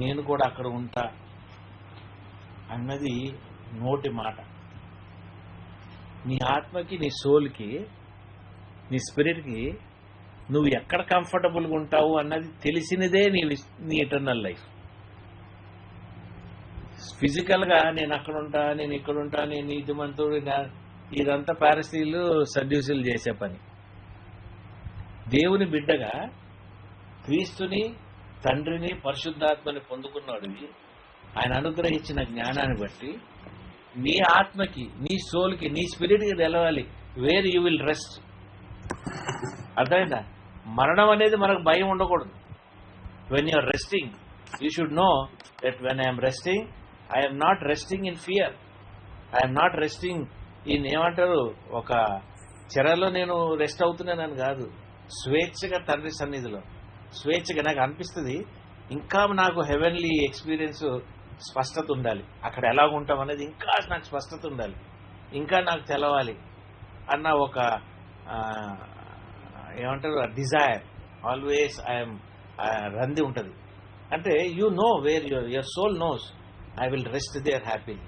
నేను కూడా అక్కడ ఉంటా అన్నది నోటి మాట. నీ ఆత్మకి, నీ సోల్కి, నీ స్పిరిట్కి నువ్వు ఎక్కడ కంఫర్టబుల్గా ఉంటావు అన్నది తెలిసినదే నీ ఎటర్నల్ లైఫ్. ఫిజికల్గా నేను అక్కడ ఉంటా, నేను ఇక్కడ ఉంటా, నేను నీతిమంతుడు, ఇదంతా పారసీలు సడ్యూసులు చేసే పని. దేవుని బిడ్డగా క్రీస్తుని, తండ్రిని, పరిశుద్ధాత్మని పొందుకున్నాడు. ఆయన అనుగ్రహించిన జ్ఞానాన్ని బట్టి నీ ఆత్మకి, నీ సోల్కి, నీ స్పిరిట్కి తెలవాలి వేర్ యూ విల్ రెస్ట్. అర్థమైందా? మరణం అనేది మనకు భయం ఉండకూడదు. When you're resting, you should know that when I'm resting, I'm not resting in fear, I'm not resting in ఏమంటారు, ఒక చెరలో నేను రెస్ట్ అవుతున్నానని కాదు. స్వేచ్ఛగా తండ్రి సన్నిధిలో స్వేచ్ఛగా నాకు అనిపిస్తుంది. ఇంకా నాకు హెవెన్లీ ఎక్స్పీరియన్స్, స్పష్టత ఉండాలి. అక్కడ ఎలాగ ఉంటాం అనేది ఇంకా నాకు స్పష్టత ఉండాలి, ఇంకా నాకు తెలవాలి అన్న ఒక ఏమంటారు డిజైర్ ఆల్వేస్ ఐఎమ్ రంది ఉంటుంది. అంటే you know where your soul knows I will rest there happily.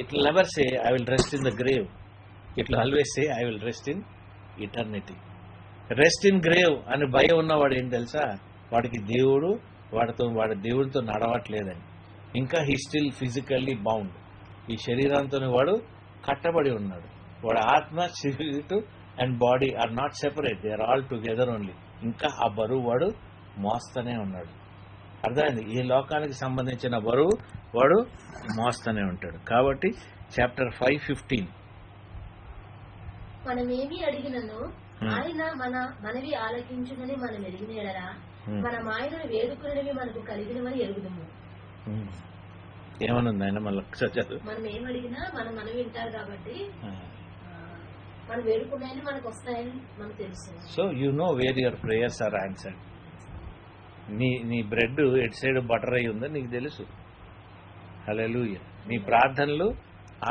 It will never say I will rest in the grave, it will always say I will rest in eternity. Rest in grave అని భయం ఉన్నవాడు ఏం తెలుసా, వాడి దేవుడితో నడవట్లేదని. ఇంకా he still physically bound. ఈ శరీరంతో వాడు కట్టబడి ఉన్నాడు. వాడు ఆత్మ, spirit and body are not separate, they are all together only. ఇంకా ఆ బరువు వాడు మోస్తూనే ఉన్నాడు. అర్థమైంది? ఈ లోకానికి సంబంధించిన బరువు వాడు మోస్తూనే ఉంటాడు. కాబట్టి చాప్టర్ 5:15, మనమేమి అడిగినను ఆయన మన మనవి ఆలకించునని మనం ఎరిగినేడరా, మనం ఆయనను వేడుకునేవి మనకు కలిగినవని ఎరుగుదము. ఏమనుంది ఆయన మళ్ళీ చదువు. మనం ఏం అడిగినా మనం వింటారు కాబట్టి మనం వేడుకున్నాయని మనకు వస్తాయని మనకు తెలుసు. So you know where your prayers are answered. నీ బ్రెడ్ ఎటు సైడ్ బటర్ అయి ఉందో నీకు తెలుసు. హల్లెలూయా. నీ ప్రార్థనలు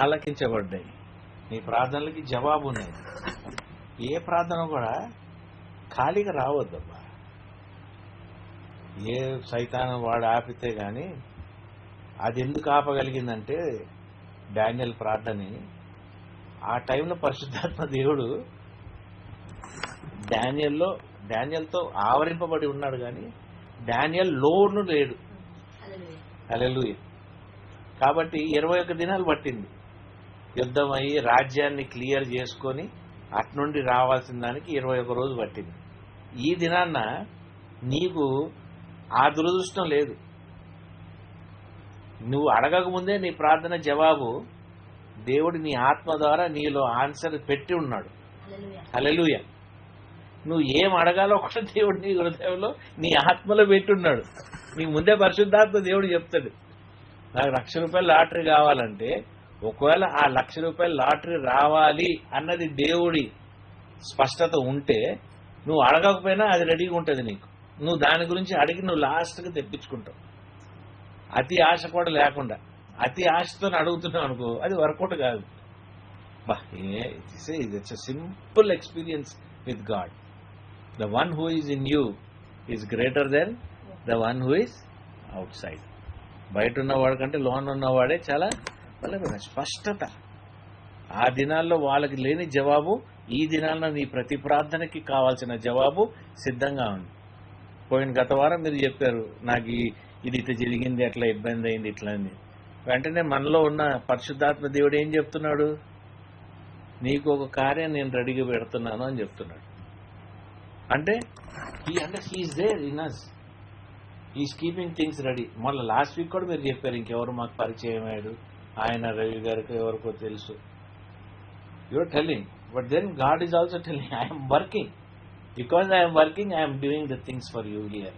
ఆలకించబడ్డాయి, నీ ప్రార్థనలకి జవాబు ఉన్నాయి. ఏ ప్రార్థన కూడా ఖాళీగా రావద్దబ్బా. ఏ సైతాను వాడు ఆపితే గాని అది ఎందుకు ఆపగలిగిందంటే డానియల్ ప్రార్థనని, ఆ టైంలో పరిశుద్ధాత్మ దేవుడు డానియల్తో ఆవరింపబడి ఉన్నాడు, కానీ డానియల్ లోను లేడు. హల్లెలూయా. కాబట్టి 21 దినాలు పట్టింది యుద్ధం అయ్యి రాజ్యాన్ని క్లియర్ చేసుకొని అట్నుండి రావాల్సిన దానికి 21 రోజు పట్టింది. ఈ దినాన్న నీకు ఆ దురదృష్టం లేదు. నువ్వు అడగకముందే నీ ప్రార్థన జవాబు దేవుడు నీ ఆత్మ ద్వారా నీలో ఆన్సర్ పెట్టి ఉన్నాడు. హల్లెలూయా. నువ్వు ఏం అడగాలో కూడా దేవుడు నీ హృదయంలో, నీ ఆత్మలో పెట్టున్నాడు. నీకు ముందే పరిశుద్ధాత్మ దేవుడు చెప్తాడు, నాకు ₹1,00,000 లాటరీ కావాలంటే, ఒకవేళ ఆ ₹1,00,000 లాటరీ రావాలి అన్నది దేవుడి స్పష్టత ఉంటే నువ్వు అడగకపోయినా అది రెడీగా ఉంటుంది నీకు. నువ్వు దాని గురించి అడిగి నువ్వు లాస్ట్గా తెప్పించుకుంటావు. అతి ఆశ కూడా లేకుండా అతి ఆశతో అడుగుతున్నావు అనుకో, అది వర్కౌట్ కాదు. It's a simple experience with God. The one who is in you is greater than the one who is out side. బయట ఉన్నవాడు కంటే లోన్ ఉన్నవాడే చాలా బలమైన స్పష్టత. ఆ దినాల్లో వాళ్ళకి లేని జవాబు ఈ దినాల్లో నీ ప్రతి ప్రార్థనకి కావాల్సిన జవాబు సిద్ధంగా ఉంది. గత వారం మీరు చెప్పారు, నాకు ఇది ఇట్లా జరిగింది, అట్లా ఇబ్బంది అయింది, ఇట్లా అయింది. వెంటనే మనలో ఉన్న పరిశుద్ధాత్మ దేవుడు ఏం చెప్తున్నాడు, నీకు ఒక కార్యం నేను రెడీగా పెడుతున్నాను అని చెప్తున్నాడు. అంటే he's there in us, he's keeping things ready. మళ్ళీ లాస్ట్ వీక్ కూడా మీరు చెప్పారు ఇంకెవరు మాకు పరిచయం అయ్యాడు, ఆయన రవి గారికి ఎవరికో తెలుసు. You're telling, but then God is also telling I'm working. Because I'm working I'm doing the things for you here.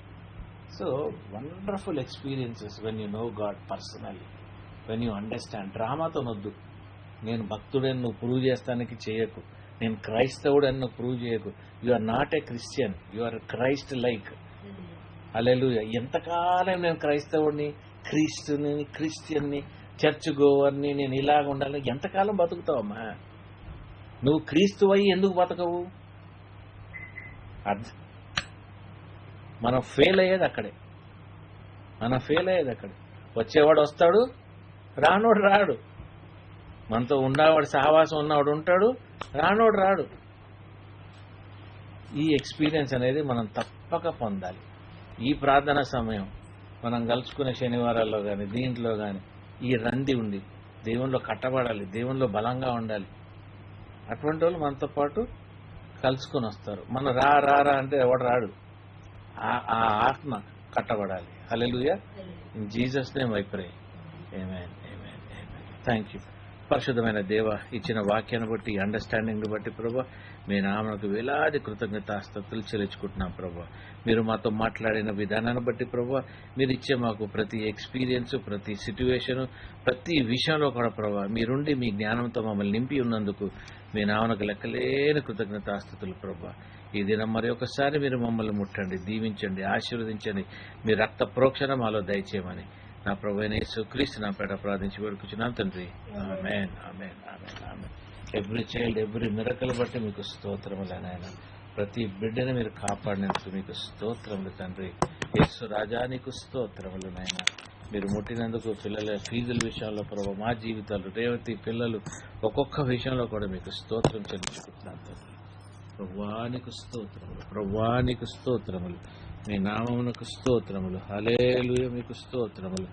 So wonderful experiences when you know God personally, when you understand. డ్రామాతో నొద్దు. నేను భక్తుడని నువ్వు prove చేస్తానికి చేయకు, నేను క్రైస్తవుడని నువ్వు prove చేయకు. You are not a Christian, you are Christ like. Hallelujah. ఎంతకాలం నేను క్రైస్తవుడిని, క్రిస్టియన్ని, చర్చ్ గోవర్ని, నేను ఇలాగ ఉండాలి, ఎంతకాలం బతుకుతావమ్మా? నువ్వు క్రీస్తు అయ్యి ఎందుకు బతకవు? మనం ఫెయిల్ అయ్యేది అక్కడే. వచ్చేవాడు వస్తాడు, రానోడు రాడు. మనతో ఉన్నవాడు, సహవాసం ఉన్నవాడు ఉంటాడు, రానోడు రాడు. ఈ ఎక్స్పీరియన్స్ అనేది మనం తప్పక పొందాలి. ఈ ప్రార్థనా సమయం మనం కలుసుకునే శనివారాల్లో కానీ దీంట్లో కానీ ఈ రంది ఉంది, దేవునిలో కట్టబడాలి, దేవునిలో బలంగా ఉండాలి. అటువంటి వాళ్ళు మనతో పాటు కలుసుకొని వస్తారు. మనం రా రా రా అంటే ఎవడు రాడు. ఆ ఆత్మ కట్టబడాలి. Hallelujah. In Jesus name I pray. Amen, amen, amen. Thank you పరిశుద్ధమైన దేవ, ఇచ్చిన వాక్యాన్ని బట్టి, అండర్స్టాండింగ్ బట్టి ప్రభా, మీ నామకు వేలాది కృతజ్ఞతాస్తుతులు చెల్లించుకుంటున్నాం ప్రభా. మీరు మాతో మాట్లాడిన విధానాన్ని బట్టి ప్రభా, మీరు ఇచ్చే మాకు ప్రతి ఎక్స్పీరియన్స్, ప్రతి సిట్యువేషను, ప్రతి విషయంలో కూడా ప్రభా మీరుండి మీ జ్ఞానంతో మమ్మల్ని నింపి ఉన్నందుకు మీ నామకు లెక్కలేని కృతజ్ఞతాస్తుతులు ప్రభా. ఈ దినం మరి ఒకసారి మీరు మమ్మల్ని ముట్టండి, దీవించండి, ఆశీర్వదించండి. మీ రక్త ప్రోక్షణ మాలో దయచేయమని నా ప్రభువైన యేసుక్రీస్తు నా పేట ప్రార్థించి వేడుకుంటున్నాం తండ్రి. ఆమేన్, ఆమేన్, ఆమేన్, ఆమేన్. ఎవ్రీ చైల్డ్, ఎవ్రీ మిరకల్ బట్టి మీకు స్తోత్రములు నాయన. ప్రతి బిడ్డని మీరు కాపాడినందుకు మీకు స్తోత్రములు తండ్రి. యేసు రాజా నీకు స్తోత్రములు నాయన. మీరు ముట్టినందుకు పిల్లల ఫీజుల విషయంలో ప్రభు, మా జీవితాలు, రేవతి పిల్లలు, ఒక్కొక్క విషయంలో కూడా మీకు స్తోత్రం చెల్లించుకుంటున్నాం తండ్రి. ప్రభువానికి స్తోత్రములు, ప్రభువానికి స్తోత్రములు, మీ నామమునకు స్తోత్రములు. హల్లెలూయా, మీకు స్తోత్రములు.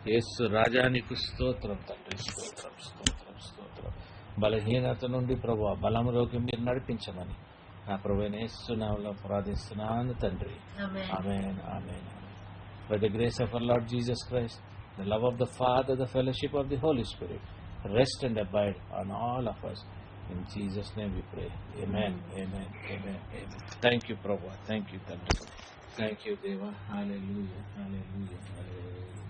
యేసు రాజా నీకు స్తోత్రం తండ్రి. స్తోత్రం, స్తోత్రం, స్తోత్రం. బలహీనత నుండి ప్రభు బలములోకి మీరు నడిపించమని నా ప్రభువైన యేసు నామములో ప్రార్థిస్తున్నాను తండ్రి. ఆమేన్, ఆమేన్. By the grace of our Lord Jesus Christ, the love of the Father, the fellowship of the Holy Spirit, rest and abide on all of us. In Jesus' name we pray. Amen, amen, amen, amen. Thank you, Prabhu. Thank you, Tantra. Thank you, Deva. Hallelujah, hallelujah, hallelujah.